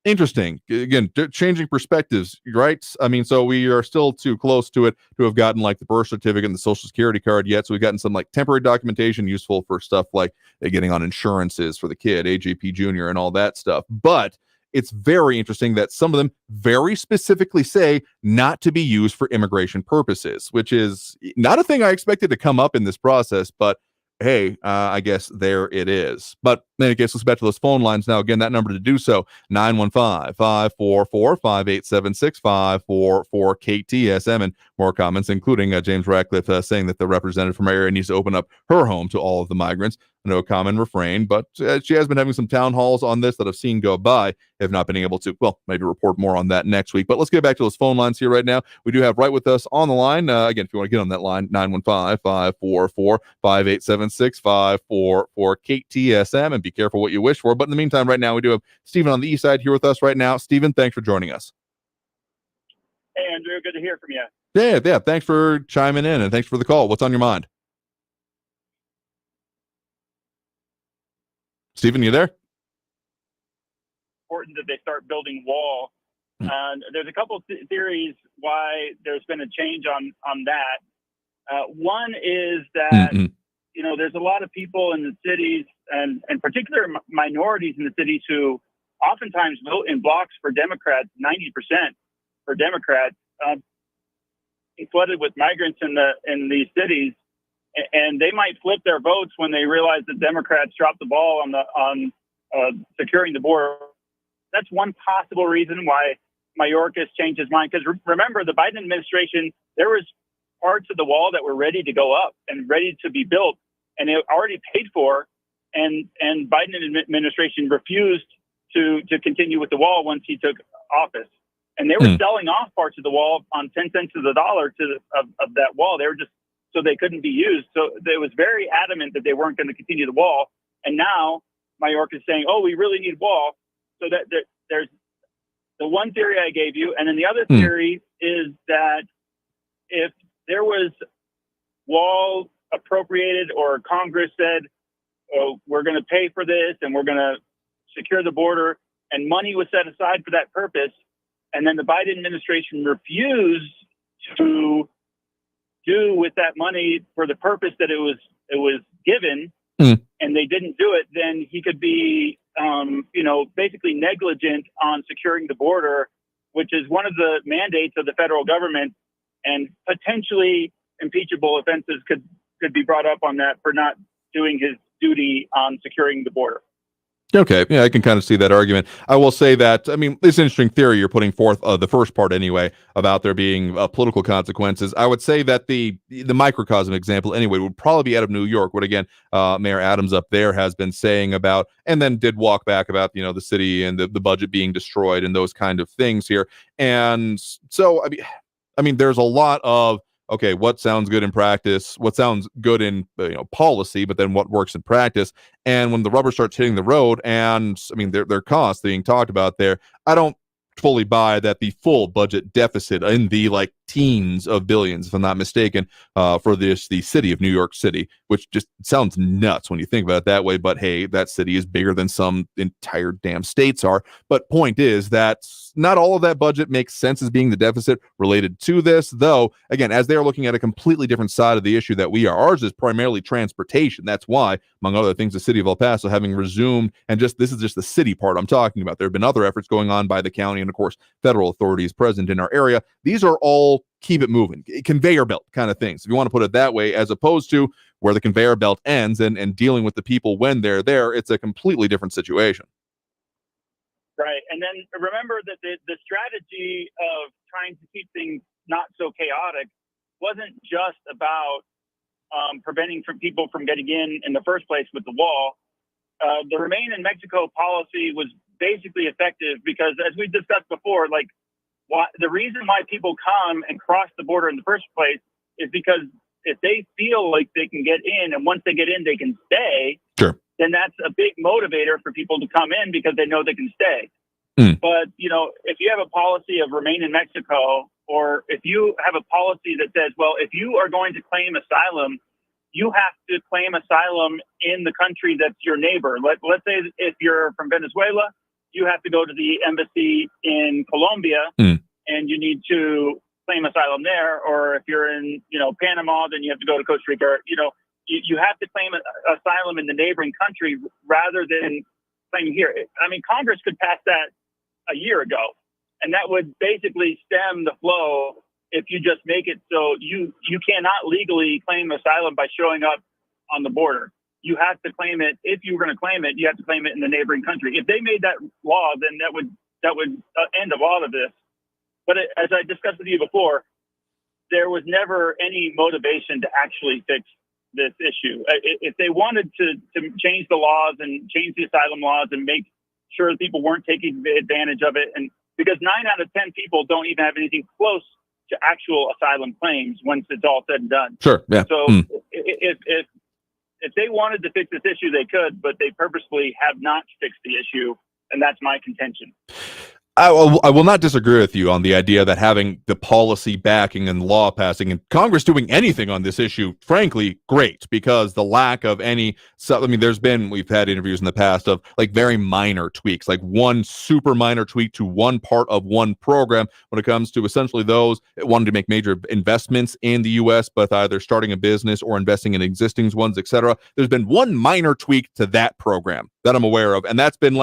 interesting, again, changing perspectives, right? I mean, so we are still too close to it to have gotten like the birth certificate and the social security card yet. So we've gotten some like temporary documentation useful for stuff like getting on insurances for the kid, AJP Jr. and all that stuff. But it's very interesting that some of them very specifically say not to be used for immigration purposes, which is not a thing I expected to come up in this process, but hey, I guess there it is. But in any case, let's back to those phone lines now. Again, that number to do so, 915-544-5876, 544-KTSM, and more comments, including James Ratcliffe saying that the representative from our area needs to open up her home to all of the migrants. No common refrain, but she has been having some town halls on this that I've seen go by. Have not been able to, maybe report more on that next week. But let's get back to those phone lines here right now. We do have right with us on the line. Again, if you want to get on that line, 915-544-5876, 544-KTSM, and be careful what you wish for. But in the meantime, right now, we do have Stephen on the east side here with us right now. Stephen, thanks for joining us. Hey, Andrew, good to hear from you. Yeah, thanks for chiming in, and thanks for the call. What's on your mind? Stephen, you there? Important that they start building wall. There's a couple theories why there's been a change on that. One is that there's a lot of people in the cities, and particular minorities in the cities, who oftentimes vote in blocks for Democrats. 90% for Democrats, flooded with migrants in these cities. And they might flip their votes when they realize that Democrats dropped the ball on securing the border. That's one possible reason why Mayorkas changed his mind. Because remember, the Biden administration, there was parts of the wall that were ready to go up and ready to be built, and it already paid for. And Biden administration refused to continue with the wall once he took office. And they were selling off parts of the wall on 10 cents to the dollar of that wall. They were just so they couldn't be used. So it was very adamant that they weren't going to continue the wall. And now Mayorkas is saying, oh, we really need wall. So that there's the one theory I gave you. And then the other theory is that if there was wall appropriated, or Congress said, oh, we're going to pay for this and we're going to secure the border, and money was set aside for that purpose, and then the Biden administration refused to do with that money for the purpose that it was given, and they didn't do it, then he could be, basically negligent on securing the border, which is one of the mandates of the federal government. and potentially impeachable offenses could be brought up on that for not doing his duty on securing the border. Okay, yeah, I can kind of see that argument. I will say that, I mean, this interesting theory you're putting forth, the first part anyway, about there being political consequences. I would say that the microcosm example anyway would probably be out of New York, what again, Mayor Adams up there has been saying about, and then did walk back about, the city and the budget being destroyed and those kind of things here. And so, I mean, there's a lot of, okay, what sounds good in practice, what sounds good in policy, but then what works in practice. And when the rubber starts hitting the road, and I mean, their costs being talked about there, I don't fully buy that the full budget deficit in the teens of billions, if I'm not mistaken, for the city of New York City, which just sounds nuts when you think about it that way. But hey, that city is bigger than some entire damn states are. But point is that not all of that budget makes sense as being the deficit related to this, though, again, as they're looking at a completely different side of the issue that we are. Ours is primarily transportation. That's why, among other things, the city of El Paso having resumed, and this is just the city part I'm talking about. There have been other efforts going on by the county and, of course, federal authorities present in our area. These are all keep it moving, conveyor belt kind of things, if you want to put it that way, as opposed to where the conveyor belt ends and dealing with the people when they're there. It's a completely different situation. Right. And then remember that the strategy of trying to keep things not so chaotic wasn't just about preventing people from getting in the first place with the wall. The Remain in Mexico policy was basically effective because, as we discussed before, the reason why people come and cross the border in the first place is because if they feel like they can get in, and once they get in, they can stay, sure, then that's a big motivator for people to come in because they know they can stay. But, if you have a policy of Remain in Mexico, or if you have a policy that says, well, if you are going to claim asylum, you have to claim asylum in the country that's your neighbor. Let's say if you're from Venezuela, you have to go to the embassy in Colombia and you need to claim asylum there. Or if you're in, Panama, then you have to go to Costa Rica. You have to claim asylum in the neighboring country rather than claiming here. I mean, Congress could pass that a year ago, and that would basically stem the flow if you just make it so you cannot legally claim asylum by showing up on the border. You have to claim it. If you were going to claim it, you have to claim it in the neighboring country. If they made that law, then that would end a lot of this. But as I discussed with you before, there was never any motivation to actually fix this issue. If they wanted to change the laws and change the asylum laws and make sure that people weren't taking advantage of it, and because 9 out of 10 people don't even have anything close to actual asylum claims once it's all said and done. Sure. Yeah. So if they wanted to fix this issue, they could, but they purposefully have not fixed the issue, and that's my contention. I will not disagree with you on the idea that having the policy backing and law passing and Congress doing anything on this issue, frankly, great, because the lack of any, we've had interviews in the past of very minor tweaks, like one super minor tweak to one part of one program when it comes to essentially those that wanted to make major investments in the U.S., but either starting a business or investing in existing ones, etc. There's been one minor tweak to that program that I'm aware of, and that's been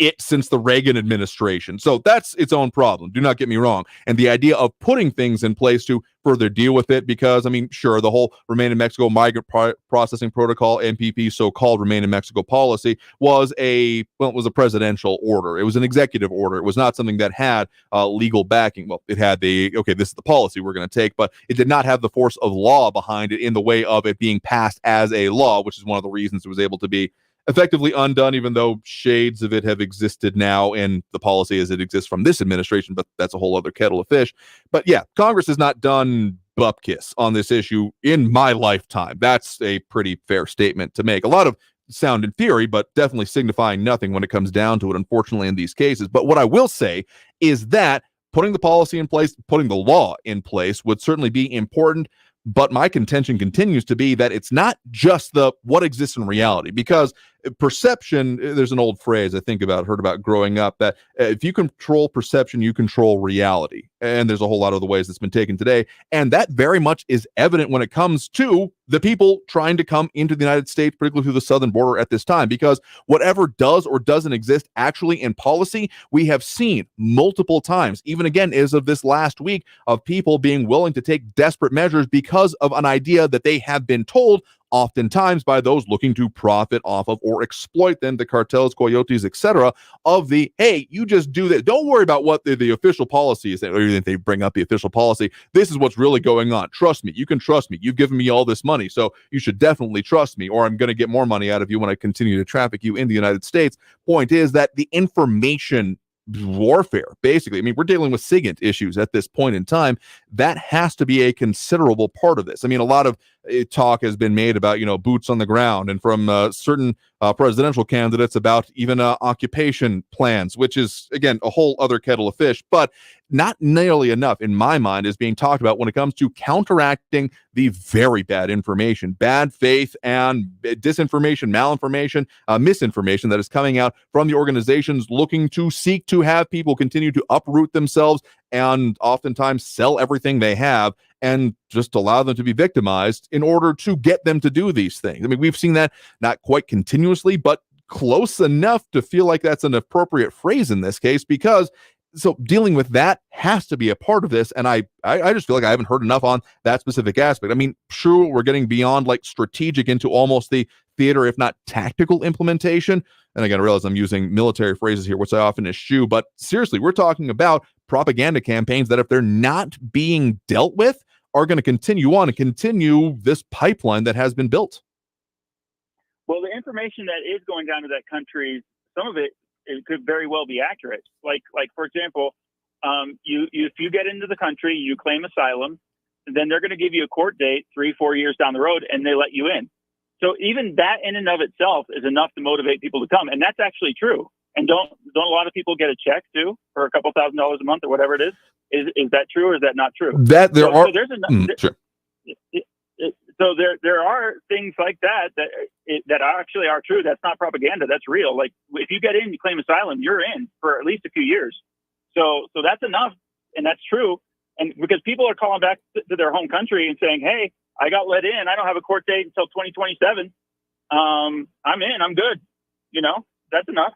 it since the Reagan administration. So that's its own problem. Do not get me wrong. And the idea of putting things in place to further deal with it, because, sure, the whole Remain in Mexico Migrant Processing Protocol, MPP, so-called Remain in Mexico policy, was it was a presidential order. It was an executive order. It was not something that had legal backing. Well, it had this is the policy we're going to take, but it did not have the force of law behind it in the way of it being passed as a law, which is one of the reasons it was able to be effectively undone, even though shades of it have existed now in the policy as it exists from this administration, but that's a whole other kettle of fish. But yeah, Congress has not done bupkis on this issue in my lifetime. That's a pretty fair statement to make. A lot of sound in theory, but definitely signifying nothing when it comes down to it, unfortunately, in these cases. But what I will say is that putting the policy in place, putting the law in place would certainly be important. But my contention continues to be that it's not just what exists in reality, because perception, there's an old phrase I heard about growing up, that if you control perception, you control reality. And there's a whole lot of the ways that's been taken today. And that very much is evident when it comes to the people trying to come into the United States, particularly through the southern border at this time, because whatever does or doesn't exist actually in policy, we have seen multiple times, even again as of this last week, of people being willing to take desperate measures because of an idea that they have been told, oftentimes by those looking to profit off of or exploit them, the cartels, coyotes, etc., of the, hey, you just do this. Don't worry about what the official policy is, or even if they bring up the official policy. This is what's really going on. Trust me. You can trust me. You've given me all this money, so you should definitely trust me, or I'm going to get more money out of you when I continue to traffic you in the United States. Point is that the information warfare, basically, I mean, we're dealing with SIGINT issues at this point in time. That has to be a considerable part of this. I mean, a lot of talk has been made about, boots on the ground, and from certain presidential candidates about even occupation plans, which is, again, a whole other kettle of fish, but not nearly enough, in my mind, is being talked about when it comes to counteracting the very bad information, bad faith, and disinformation, malinformation, misinformation that is coming out from the organizations looking to seek to have people continue to uproot themselves and oftentimes sell everything they have and just allow them to be victimized in order to get them to do these things. I mean, we've seen that not quite continuously, but close enough to feel like that's an appropriate phrase in this case, because so dealing with that has to be a part of this. And I just feel like I haven't heard enough on that specific aspect. I mean, sure, we're getting beyond like strategic into almost the theater, if not tactical implementation. And again, I realize I'm using military phrases here, which I often eschew, but seriously, we're talking about propaganda campaigns that, if they're not being dealt with, are going to continue on and continue this pipeline that has been built. Well, the information that is going down to that country, some of it could very well be accurate. Like for example, if you get into the country, you claim asylum, then they're going to give you a court date 3-4 years down the road, and they let you in. So even that in and of itself is enough to motivate people to come, and that's actually true. And don't a lot of people get a check too for a couple $1,000s a month or whatever it is? Is that true or is that not true? That there are. So there's Sure. So there are things like that actually are true. That's not propaganda. That's real. Like if you get in, you claim asylum, you're in for at least a few years. So that's enough, and that's true. And because people are calling back to their home country and saying, "Hey, I got let in. I don't have a court date until 2027. I'm in. I'm good." That's enough.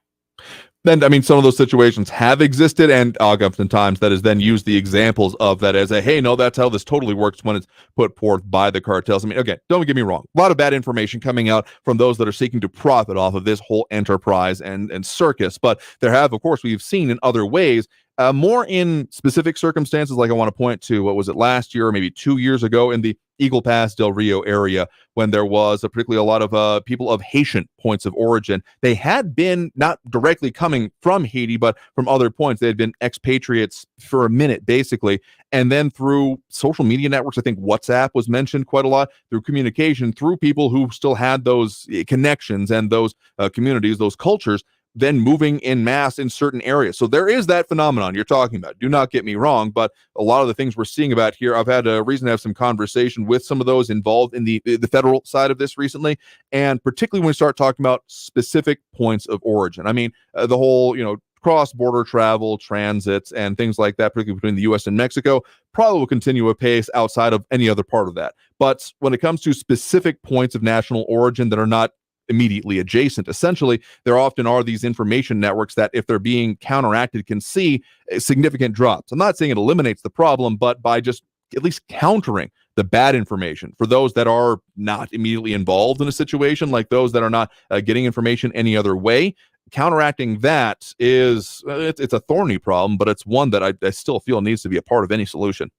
Then, I mean, some of those situations have existed, and oftentimes that is then used the examples of that as a, hey, no, that's how this totally works when it's put forth by the cartels. I mean, again, don't get me wrong. A lot of bad information coming out from those that are seeking to profit off of this whole enterprise and circus. But there have, of course, we've seen in other ways, more in specific circumstances, like I want to point to, what was it, last year or maybe 2 years ago in the Eagle Pass Del Rio area, when there was particularly a lot of people of Haitian points of origin. They had been not directly coming from Haiti, but from other points. They had been expatriates for a minute, basically. And then through social media networks, I think WhatsApp was mentioned quite a lot, through communication, through people who still had those connections and those communities, those cultures, then moving in mass in certain areas. So there is that phenomenon you're talking about. Do not get me wrong, but a lot of the things we're seeing about here, I've had a reason to have some conversation with some of those involved in the federal side of this recently, and particularly when we start talking about specific points of origin. I mean, the whole, cross-border travel, transits, and things like that, particularly between the U.S. and Mexico, probably will continue apace outside of any other part of that. But when it comes to specific points of national origin that are not immediately adjacent, essentially, there often are these information networks that, if they're being counteracted, can see significant drops. I'm not saying it eliminates the problem, but by just at least countering the bad information for those that are not immediately involved in a situation, like those that are not getting information any other way, counteracting that is, it's a thorny problem, but it's one that I still feel needs to be a part of any solution.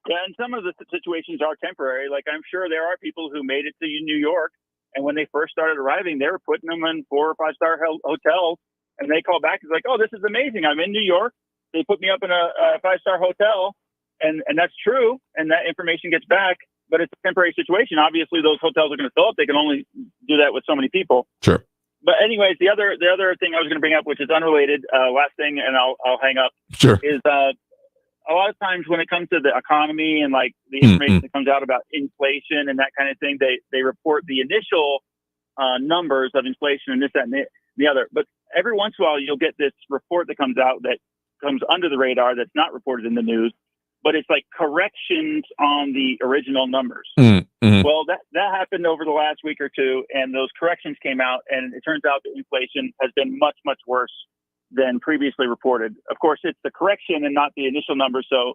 Yeah, and some of the situations are temporary. Like, I'm sure there are people who made it to New York, and when they first started arriving, they were putting them in 4- or 5-star hotels, and they call back. It's like, oh, this is amazing. I'm in New York. They put me up in a 5-star hotel, and that's true, and that information gets back, but it's a temporary situation. Obviously, those hotels are going to fill up. They can only do that with so many people. Sure. But anyways, the other thing I was going to bring up, which is unrelated, last thing, and I'll hang up, sure, is a lot of times when it comes to the economy and like the information that comes out about inflation and that kind of thing, they report the initial numbers of inflation and this, that, and the other. But every once in a while, you'll get this report that comes out that comes under the radar that's not reported in the news, but it's like corrections on the original numbers. Mm-hmm. Well, that happened over the last week or two, and those corrections came out, and it turns out that inflation has been much, much worse than previously reported. Of course, it's the correction and not the initial number, so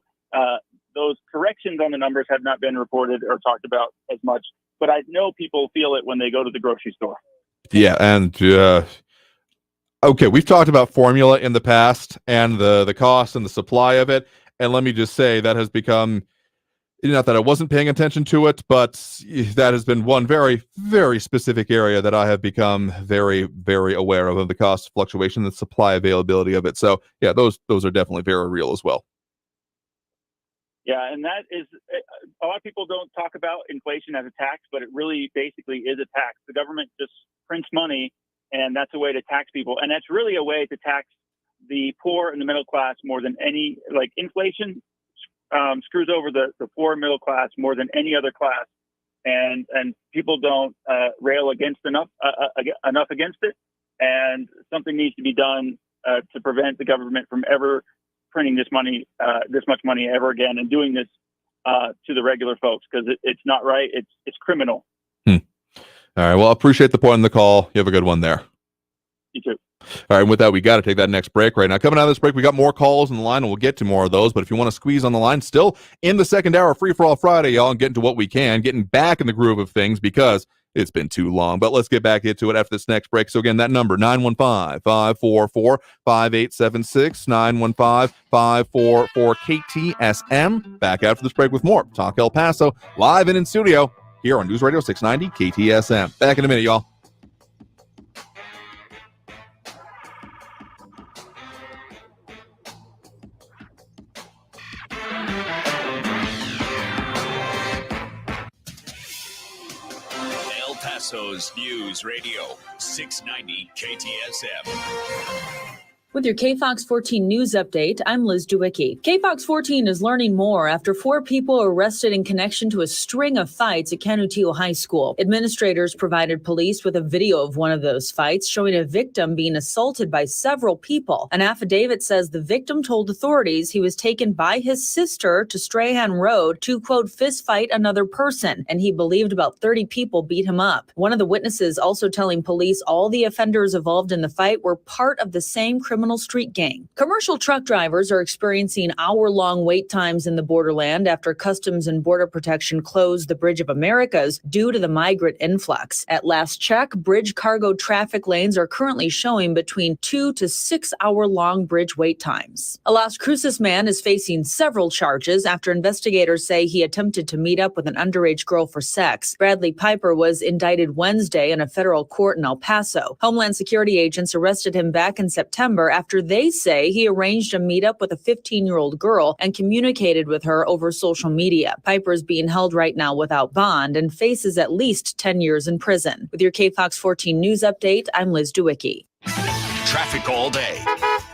those corrections on the numbers have not been reported or talked about as much, but I know people feel it when they go to the grocery store. Yeah, and okay, we've talked about formula in the past and the cost and the supply of it, and let me just say that has become, not that I wasn't paying attention to it, but that has been one very, very specific area that I have become very, very aware of the cost fluctuation, the supply availability of it. So yeah, those are definitely very real as well. Yeah, and that is, a lot of people don't talk about inflation as a tax, but it really basically is a tax. The government just prints money, and that's a way to tax people. And that's really a way to tax the poor and the middle class more than any, like inflation screws over the poor middle class more than any other class. And people don't rail against enough against it. And something needs to be done to prevent the government from ever printing this much money ever again, and doing this to the regular folks, because it's not right. It's criminal. All right. Well, I appreciate the point in the call. You have a good one there. You too. All right. And with that, we got to take that next break right now. Coming out of this break, we got more calls on the line, and we'll get to more of those. But if you want to squeeze on the line, still in the second hour, Free for All Friday, y'all, and getting to what we can, getting back in the groove of things, because it's been too long. But let's get back into it after this next break. So again, that number, 915-544-5876, 915-544-KTSM. Back after this break with more Talk El Paso, live and in studio here on News Radio 690 KTSM. Back in a minute, y'all. El Paso's News Radio 690 KTSM. With your KFOX 14 news update, I'm Liz Dewicki. KFOX 14 is learning more after 4 people were arrested in connection to a string of fights at Canutillo High School. Administrators provided police with a video of one of those fights showing a victim being assaulted by several people. An affidavit says the victim told authorities he was taken by his sister to Strahan Road to, quote, fist fight another person, and he believed about 30 people beat him up. One of the witnesses also telling police all the offenders involved in the fight were part of the same criminal street gang. Commercial truck drivers are experiencing hour-long wait times in the borderland after Customs and Border Protection closed the Bridge of Americas due to the migrant influx. At last check, bridge cargo traffic lanes are currently showing between 2 to 6 hour-long bridge wait times. A Las Cruces man is facing several charges after investigators say he attempted to meet up with an underage girl for sex. Bradley Piper was indicted Wednesday in a federal court in El Paso. Homeland Security agents arrested him back in September after they say he arranged a meetup with a 15-year-old girl and communicated with her over social media. Piper is being held right now without bond and faces at least 10 years in prison. With your KFOX 14 news update, I'm Liz Dewicki. Traffic all day.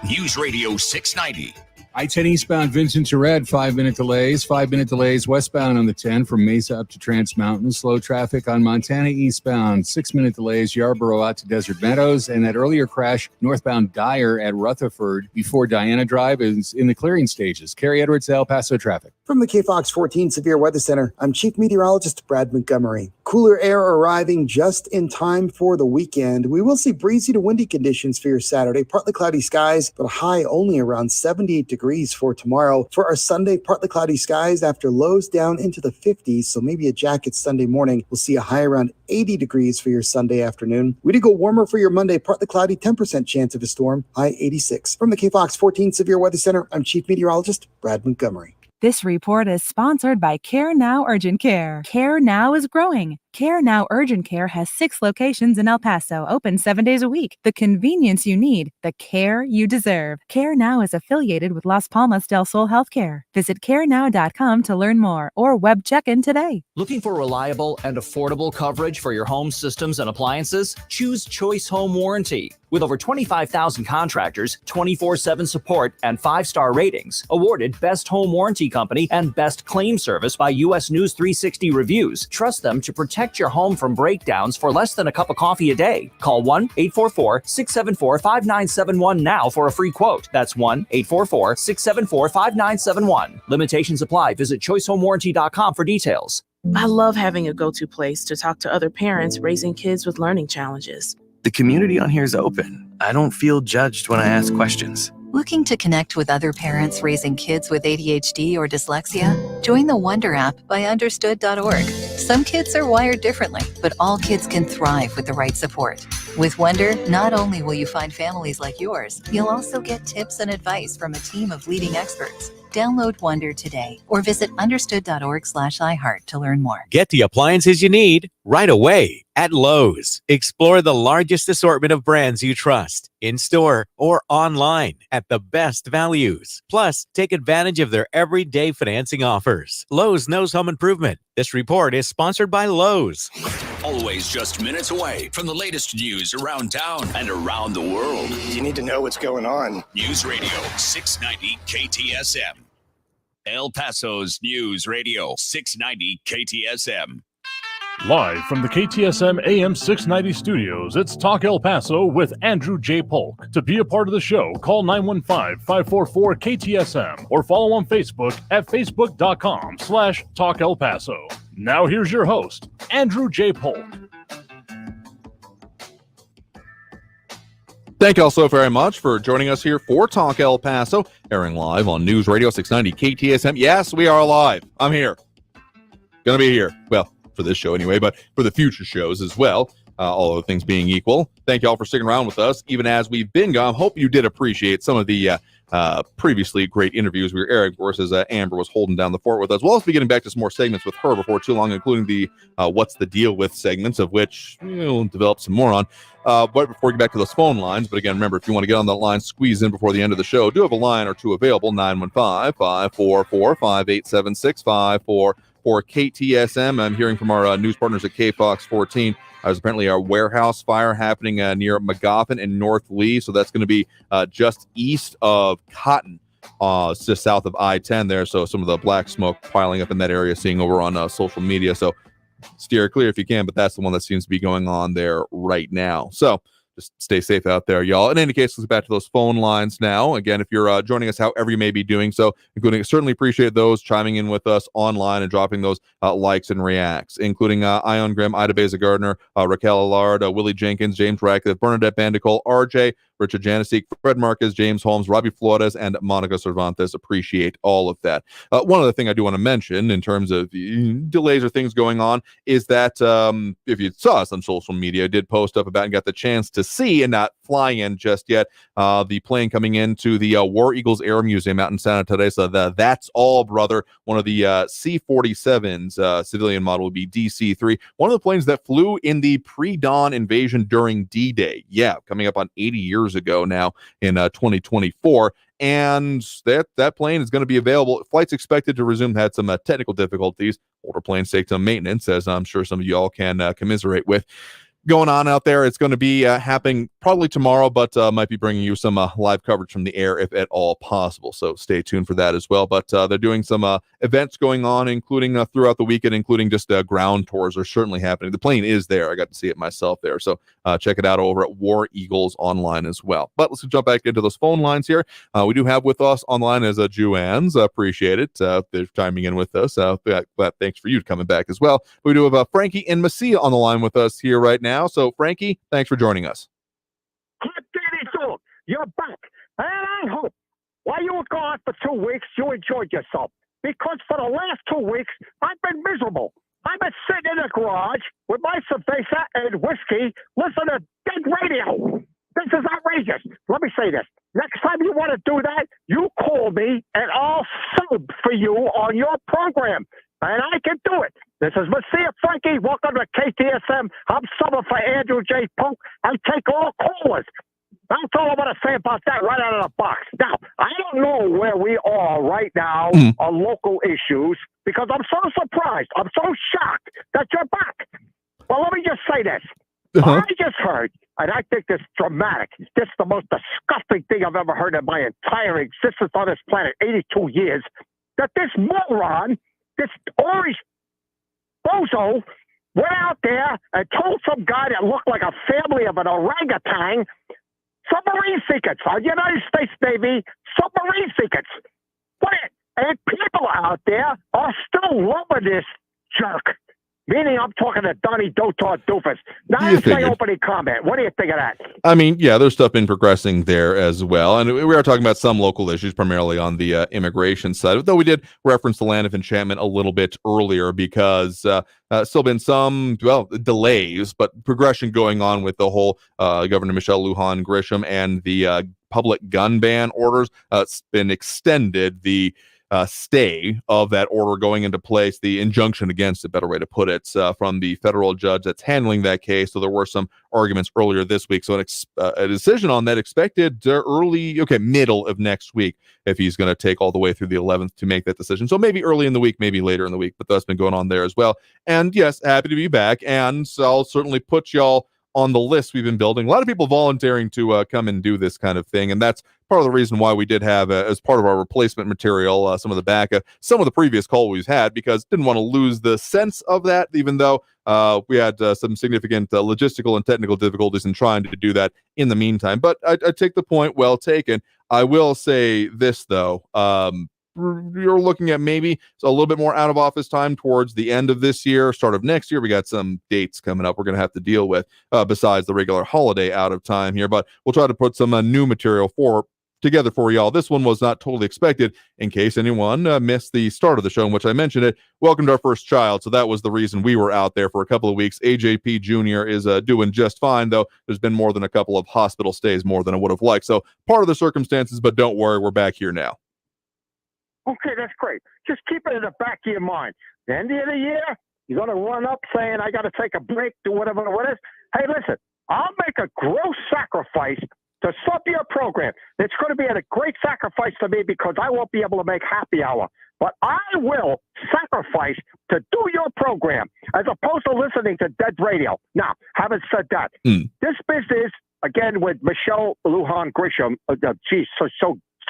News Radio 690. I-10 eastbound Vincent to Red, 5-minute delays. 5-minute delays westbound on the 10 from Mesa up to Trans Mountain. Slow traffic on Montana eastbound. 6-minute delays Yarborough out to Desert Meadows. And that earlier crash northbound Dyer at Rutherford before Diana Drive is in the clearing stages. Carrie Edwards, El Paso traffic. From the KFOX 14 Severe Weather Center, I'm Chief Meteorologist Brad Montgomery. Cooler air arriving just in time for the weekend. We will see breezy to windy conditions for your Saturday. Partly cloudy skies, but a high only around 78 degrees for tomorrow. For our Sunday, partly cloudy skies after lows down into the 50s, so maybe a jacket Sunday morning. We'll see a high around 80 degrees for your Sunday afternoon. We do go warmer for your Monday, partly cloudy, 10% chance of a storm, high 86. From the KFOX 14 Severe Weather Center, I'm Chief Meteorologist Brad Montgomery. This report is sponsored by Care Now Urgent Care. Care Now is growing. Care Now Urgent Care has 6 locations in El Paso, open 7 days a week. The convenience you need, the care you deserve. Care Now is affiliated with Las Palmas del Sol Healthcare. Visit carenow.com to learn more or web check-in today. Looking for reliable and affordable coverage for your home systems and appliances? Choose Choice Home Warranty. With over 25,000 contractors, 24/7 support, and 5-star ratings, awarded Best Home Warranty Company and Best Claim Service by U.S. News 360 Reviews. Trust them to protect protect your home from breakdowns for less than a cup of coffee a day. Call 1-844-674-5971 now for a free quote. That's 1-844-674-5971. Limitations apply. Visit choicehomewarranty.com for details. I love having a go-to place to talk to other parents raising kids with learning challenges. The community on here is open. I don't feel judged when I ask questions. Looking to connect with other parents raising kids with ADHD or dyslexia? Join the Wonder app by understood.org. Some kids are wired differently, but all kids can thrive with the right support. With Wonder, not only will you find families like yours, you'll also get tips and advice from a team of leading experts. Download Wonder today or visit understood.org/iHeart to learn more. Get the appliances you need right away at Lowe's. Explore the largest assortment of brands you trust in-store or online at the best values. Plus, take advantage of their everyday financing offers. Lowe's knows home improvement. This report is sponsored by Lowe's. Always just minutes away from the latest news around town and around the world. You need to know what's going on. News Radio 690 KTSM. El Paso's News Radio 690 KTSM. Live from the KTSM AM 690 studios, it's Talk El Paso with Andrew J. Polk. To be a part of the show, call 915-544-KTSM or follow on Facebook at facebook.com/Talk El Paso. Now here's your host, Andrew J. Polk. Thank you all so very much for joining us here for Talk El Paso, airing live on News Radio 690 KTSM. Yes, we are live. I'm here. Gonna be here. Well, for this show anyway, but for the future shows as well, all other things being equal. Thank you all for sticking around with us, even as we've been gone. Hope you did appreciate some of the previously great interviews we were airing, of course, as Amber was holding down the fort with us. We'll also be getting back to some more segments with her before too long, including the What's the Deal With segments, of which we'll develop some more on. But before we get back to those phone lines, but again, remember, if you want to get on that line, squeeze in before the end of the show. Do have a line or two available, 915-544-5876, 544-KTSM. I'm hearing from our news partners at KFOX 14. There's apparently a warehouse fire happening near McGoffin and North Lee, so that's going to be just east of Cotton, just south of I-10 there. So some of the black smoke piling up in that area, seeing over on social media. So steer clear if you can, but that's the one that seems to be going on there right now. So just stay safe out there, y'all. In any case, let's get back to those phone lines now. Again, if you're joining us, however you may be doing so, including, certainly appreciate those chiming in with us online and dropping those likes and reacts, including Ion Grimm, Ida Beza Gardner, Raquel Allard, Willie Jenkins, James Radcliffe, Bernadette Bandicole, RJ, Richard Janicek, Fred Marquez, James Holmes, Robbie Flores, and Monica Cervantes. Appreciate all of that. One other thing I do want to mention in terms of delays or things going on is that if you saw us on social media, I did post up about and got the chance to see and not fly in just yet the plane coming into the War Eagles Air Museum out in Santa Teresa. That's All Brother, one of the C-47s, civilian model would be DC-3, one of the planes that flew in the pre-dawn invasion during D-Day. Yeah, coming up on 80 years ago now in 2024. And that plane is going to be available. Flights expected to resume. Had some technical difficulties. Older planes take some maintenance, as I'm sure some of you all can commiserate with. Going on out there. It's going to be happening probably tomorrow, but might be bringing you some live coverage from the air if at all possible. So stay tuned for that as well. But they're doing some events going on, including throughout the weekend, including just ground tours are certainly happening. The plane is there. I got to see it myself there. So check it out over at War Eagles Online as well. But let's jump back into those phone lines here. We do have with us online as Joanne's. Appreciate it. They're chiming in with us. But thanks for you coming back as well. We do have Frankie and Messia on the line with us here right now. So, Frankie, thanks for joining us. You're back. And I hope while you were gone for 2 weeks, you enjoyed yourself. Because for the last 2 weeks, I've been miserable. I've been sitting in the garage with my cerveza and whiskey, listening to dead radio. This is outrageous. Let me say this. Next time you want to do that, you call me and I'll sub for you on your program. And I can do it. This is Messia Frankie. Welcome to KTSM. I'm subbing for Andrew J. Polk. I take all callers. That's all I want to say about that right out of the box. Now, I don't know where we are right now on local issues because I'm so surprised. I'm so shocked that you're back. Well, let me just say this. I just heard, and I think this is dramatic. This is the most disgusting thing I've ever heard in my entire existence on this planet, 82 years, that this moron, this orange bozo went out there and told some guy that looked like a family of an orangutan, submarine secrets, our United States Navy, submarine secrets. And people out there are still loving this jerk. Meaning I'm talking to Donnie Dotard Doofus. Now that's my opening comment. What do you think of that? I mean, yeah, there's stuff been progressing there as well. And we are talking about some local issues, primarily on the immigration side, though we did reference the land of enchantment a little bit earlier because still been some, delays, but progression going on with the whole Governor Michelle Lujan Grisham and the public gun ban orders. It's been extended. The stay of that order going into place, the injunction against it, better way to put it, from the federal judge that's handling that case. So there were some arguments earlier this week. So a decision on that expected middle of next week, if he's going to take all the way through the 11th to make that decision. So maybe early in the week, maybe later in the week, but that's been going on there as well. And yes, happy to be back. And so I'll certainly put y'all on the list we've been building. A lot of people volunteering to come and do this kind of thing. And that's part of the reason why we did have, as part of our replacement material, some of the backup, some of the previous call we've had, because didn't want to lose the sense of that, even though we had some significant logistical and technical difficulties in trying to do that in the meantime. But I take the point, well taken. I will say this, though. You're looking at maybe a little bit more out of office time towards the end of this year, start of next year. We got some dates coming up we're going to have to deal with besides the regular holiday out of time here, but we'll try to put some new material together for y'all. This one was not totally expected, in case anyone missed the start of the show in which I mentioned it. Welcome to our first child. So that was the reason we were out there for a couple of weeks. AJP Jr. is doing just fine, though there's been more than a couple of hospital stays, more than I would have liked. So part of the circumstances, but don't worry, we're back here now. Okay, that's great. Just keep it in the back of your mind. The end of the year, you're going to run up saying, I got to take a break, do whatever it is. Hey, listen, I'll make a gross sacrifice to sub your program. It's going to be a great sacrifice to me because I won't be able to make happy hour. But I will sacrifice to do your program as opposed to listening to dead radio. Now, having said that, this business, again, with Michelle Lujan Grisham,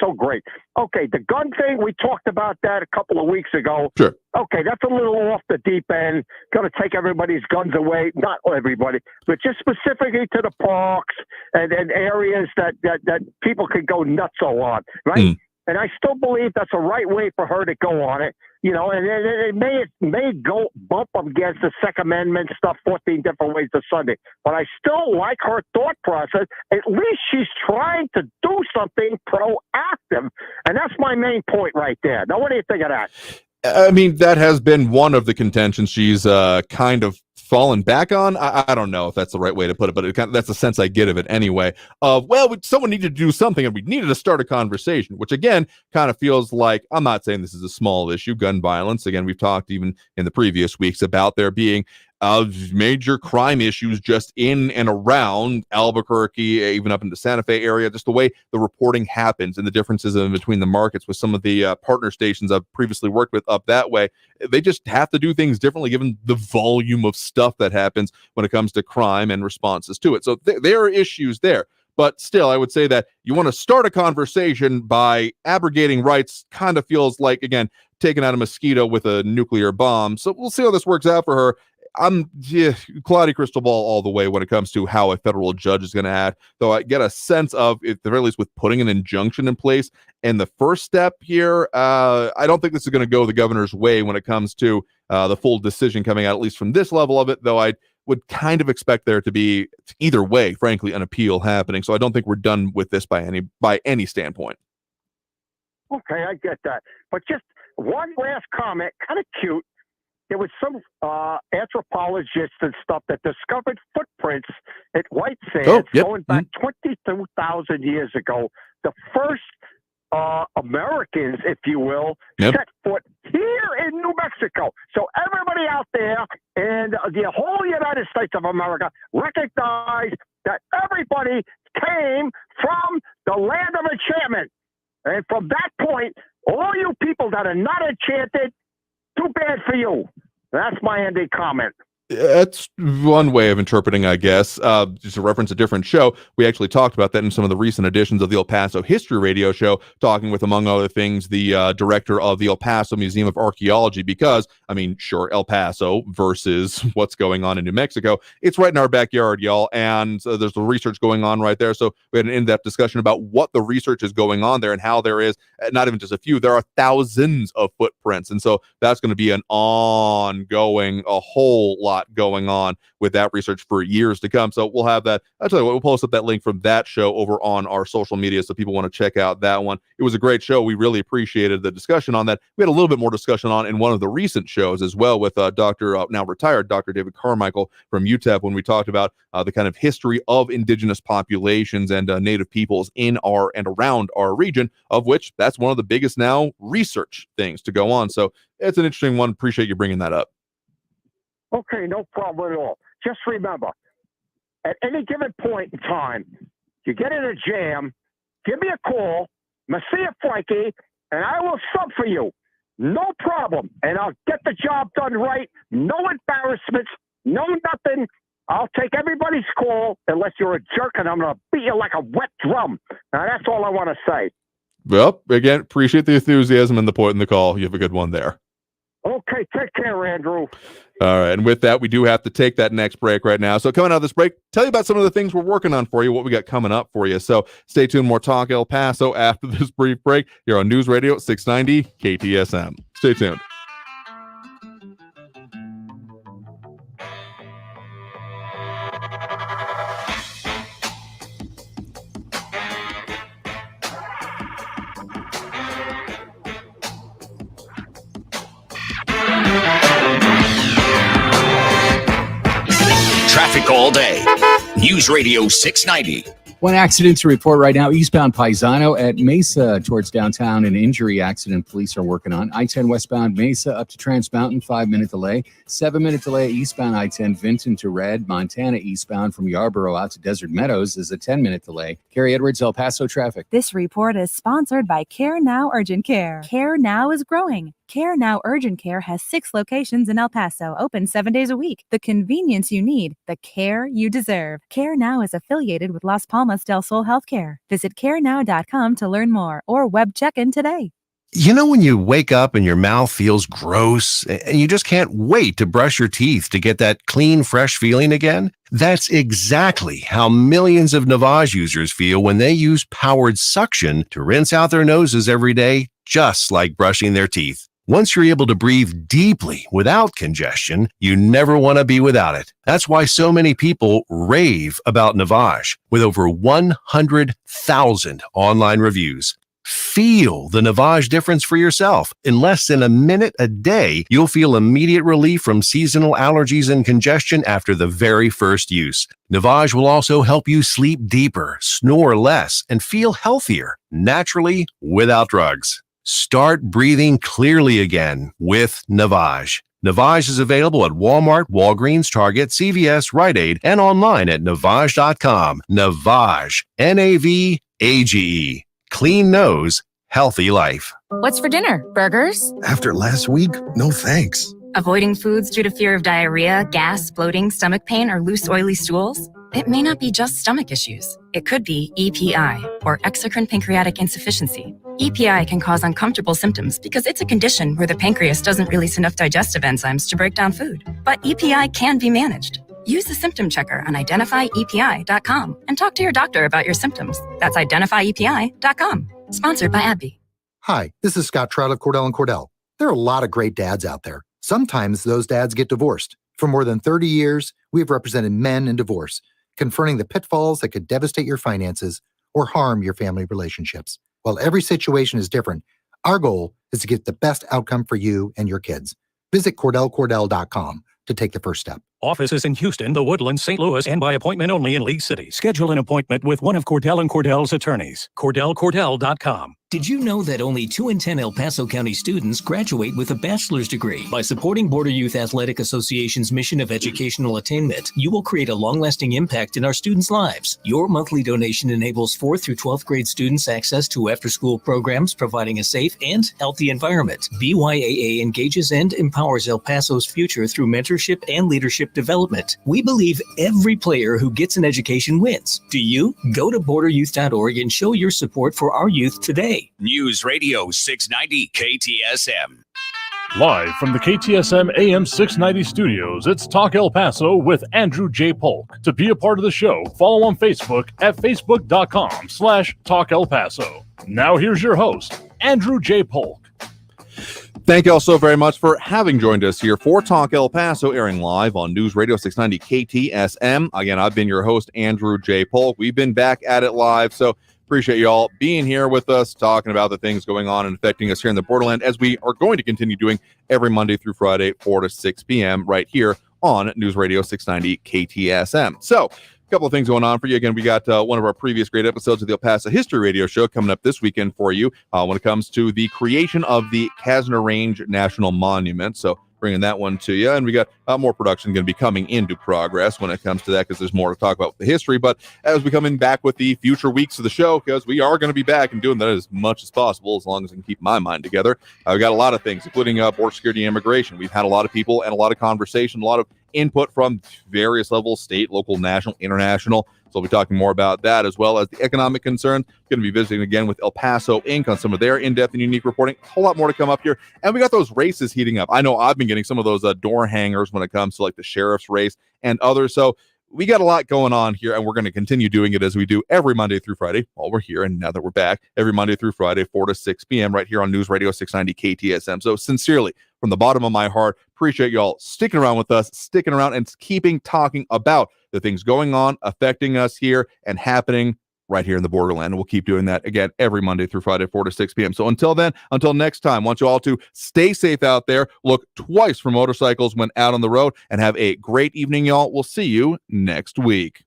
so great. Okay, the gun thing, we talked about that a couple of weeks ago. Sure. Okay, that's a little off the deep end. Going to take everybody's guns away. Not everybody, but just specifically to the parks and areas that people can go nutso on, right? And I still believe that's the right way for her to go on it. You know, and it may go bump up against the Second Amendment stuff, 14 different ways to Sunday. But I still like her thought process. At least she's trying to do something proactive. And that's my main point right there. Now, what do you think of that? I mean, that has been one of the contentions she's kind of fallen back on. I don't know if that's the right way to put it, but that's the sense I get of it anyway. Someone needed to do something, and we needed to start a conversation, which again kind of feels like, I'm not saying this is a small issue, gun violence. Again, we've talked even in the previous weeks about there being major crime issues just in and around Albuquerque, even up into Santa Fe area, just the way the reporting happens and the differences in between the markets with some of the partner stations I've previously worked with up that way. They just have to do things differently given the volume of stuff that happens when it comes to crime and responses to it. So there are issues there. But still, I would say that you want to start a conversation by abrogating rights kind of feels like, again, taking out a mosquito with a nuclear bomb. So we'll see how this works out for her. I'm cloudy crystal ball all the way when it comes to how a federal judge is going to act, though I get a sense of, at the very least, with putting an injunction in place. And the first step here, I don't think this is going to go the governor's way when it comes to the full decision coming out, at least from this level of it, though I would kind of expect there to be, either way, frankly, an appeal happening. So I don't think we're done with this by any standpoint. Okay, I get that. But just one last comment, kind of cute. There was some anthropologists and stuff that discovered footprints at White Sands going back 22,000 years ago. The first Americans, if you will, set foot here in New Mexico. So everybody out there in the whole United States of America recognize that everybody came from the land of enchantment. And from that point, all you people that are not enchanted, too bad for you. That's my ending comment. That's one way of interpreting, I guess. Just to reference a different show, we actually talked about that in some of the recent editions of the El Paso History Radio Show, talking with, among other things, the director of the El Paso Museum of Archaeology, because, I mean, sure, El Paso versus what's going on in New Mexico, it's right in our backyard, y'all, and there's the research going on right there. So we had an in-depth discussion about what the research is going on there and how there is, not even just a few, there are thousands of footprints, and so that's going to be an ongoing, a whole lot going on with that research for years to come. So we'll have that. I'll tell you what, we'll post up that link from that show over on our social media so people want to check out that one. It was a great show. We really appreciated the discussion on that. We had a little bit more discussion on in one of the recent shows as well with now retired Dr. David Carmichael from UTEP, when we talked about the kind of history of indigenous populations and native peoples in our and around our region, of which that's one of the biggest now research things to go on. So it's an interesting one. Appreciate you bringing that up. Okay, no problem at all. Just remember, at any given point in time, you get in a jam, give me a call, Messiah Frankie, and I will sub for you. No problem. And I'll get the job done right. No embarrassments, no nothing. I'll take everybody's call unless you're a jerk, and I'm going to beat you like a wet drum. Now, that's all I want to say. Well, again, appreciate the enthusiasm and the point in the call. You have a good one there. Okay, take care, Andrew. All right, and with that, we do have to take that next break right now. So coming out of this break, tell you about some of the things we're working on for you, what we got coming up for you. So stay tuned, more Talk El Paso after this brief break here on News Radio 690 KTSM. Stay tuned. Traffic all day. News Radio 690. One accident to report right now, eastbound Paisano at Mesa towards downtown. An injury accident police are working on. I-10 westbound Mesa up to Trans Mountain, 5-minute delay. 7-minute delay eastbound I-10 Vinton to Red. Montana eastbound from Yarborough out to Desert Meadows is a 10-minute delay. Carrie Edwards, El Paso traffic. This report is sponsored by Care Now Urgent Care. Care Now is growing. Care Now Urgent Care has 6 locations in El Paso, open 7 days a week. The convenience you need, the care you deserve. Care Now is affiliated with Las Palmas del Sol Healthcare. Visit carenow.com to learn more or web check-in today. You know when you wake up and your mouth feels gross and you just can't wait to brush your teeth to get that clean, fresh feeling again? That's exactly how millions of Navage users feel when they use powered suction to rinse out their noses every day, just like brushing their teeth. Once you're able to breathe deeply without congestion, you never want to be without it. That's why so many people rave about Navage, with over 100,000 online reviews. Feel the Navage difference for yourself. In less than a minute a day, you'll feel immediate relief from seasonal allergies and congestion after the very first use. Navage will also help you sleep deeper, snore less, and feel healthier, naturally, without drugs. Start breathing clearly again with Navage. Navage is available at Walmart, Walgreens, Target, CVS, Rite Aid, and online at Navage.com. Navage, Navage. Clean nose, healthy life. What's for dinner? Burgers? After last week, no thanks. Avoiding foods due to fear of diarrhea, gas, bloating, stomach pain, or loose, oily stools? It may not be just stomach issues. It could be EPI, or exocrine pancreatic insufficiency. EPI can cause uncomfortable symptoms because it's a condition where the pancreas doesn't release enough digestive enzymes to break down food. But EPI can be managed. Use the symptom checker on identifyepi.com and talk to your doctor about your symptoms. That's identifyepi.com. Sponsored by AbbVie. Hi, this is Scott Trout of Cordell & Cordell. There are a lot of great dads out there. Sometimes those dads get divorced. For more than 30 years, we have represented men in divorce, confronting the pitfalls that could devastate your finances or harm your family relationships. While every situation is different, our goal is to get the best outcome for you and your kids. Visit CordellCordell.com to take the first step. Offices in Houston, The Woodlands, St. Louis, and by appointment only in League City. Schedule an appointment with one of Cordell & Cordell's attorneys. CordellCordell.com. Did you know that only 2 in 10 El Paso County students graduate with a bachelor's degree? By supporting Border Youth Athletic Association's mission of educational attainment, you will create a long-lasting impact in our students' lives. Your monthly donation enables 4th through 12th grade students access to after-school programs, providing a safe and healthy environment. BYAA engages and empowers El Paso's future through mentorship and leadership development. We believe every player who gets an education wins. Do you? Go to borderyouth.org and show your support for our youth today. News Radio 690 KTSM. Live from the KTSM AM 690 studios, it's Talk El Paso with Andrew J. Polk. To be a part of the show, follow on Facebook at facebook.com/Talk El Paso. Now here's your host, Andrew J. Polk. Thank you all so very much for having joined us here for Talk El Paso, airing live on News Radio 690 KTSM. Again, I've been your host, Andrew J. Polk. We've been back at it live, so appreciate you all being here with us, talking about the things going on and affecting us here in the borderland, as we are going to continue doing every Monday through Friday, 4 to 6 p.m. right here on News Radio 690 KTSM. So, a couple of things going on for you. Again, we got one of our previous great episodes of the El Paso History Radio Show coming up this weekend for you when it comes to the creation of the Casner Range National Monument. So, bringing that one to you. And we got more production going to be coming into progress when it comes to that, because there's more to talk about with the history. But as we come in back with the future weeks of the show, because we are going to be back and doing that as much as possible, as long as I can keep my mind together. We've got a lot of things, including border security and immigration. We've had a lot of people and a lot of conversation, a lot of input from various levels, state, local, national, international. So we'll be talking more about that, as well as the economic concerns. Going to be visiting again with El Paso Inc. on some of their in-depth and unique reporting. A whole lot more to come up here. And we got those races heating up. I know I've been getting some of those door hangers when it comes to like the sheriff's race and others. So we got a lot going on here, and we're going to continue doing it as we do every Monday through Friday while we're here. And now that we're back, every Monday through Friday, 4 to 6 p.m. right here on News Radio 690 KTSM. So sincerely, from the bottom of my heart, appreciate y'all sticking around with us, sticking around and keeping talking about the things going on, affecting us here and happening right here in the borderland. And we'll keep doing that again every Monday through Friday, 4 to 6 p.m. So until then, until next time, I want you all to stay safe out there. Look twice for motorcycles when out on the road, and have a great evening, y'all. We'll see you next week.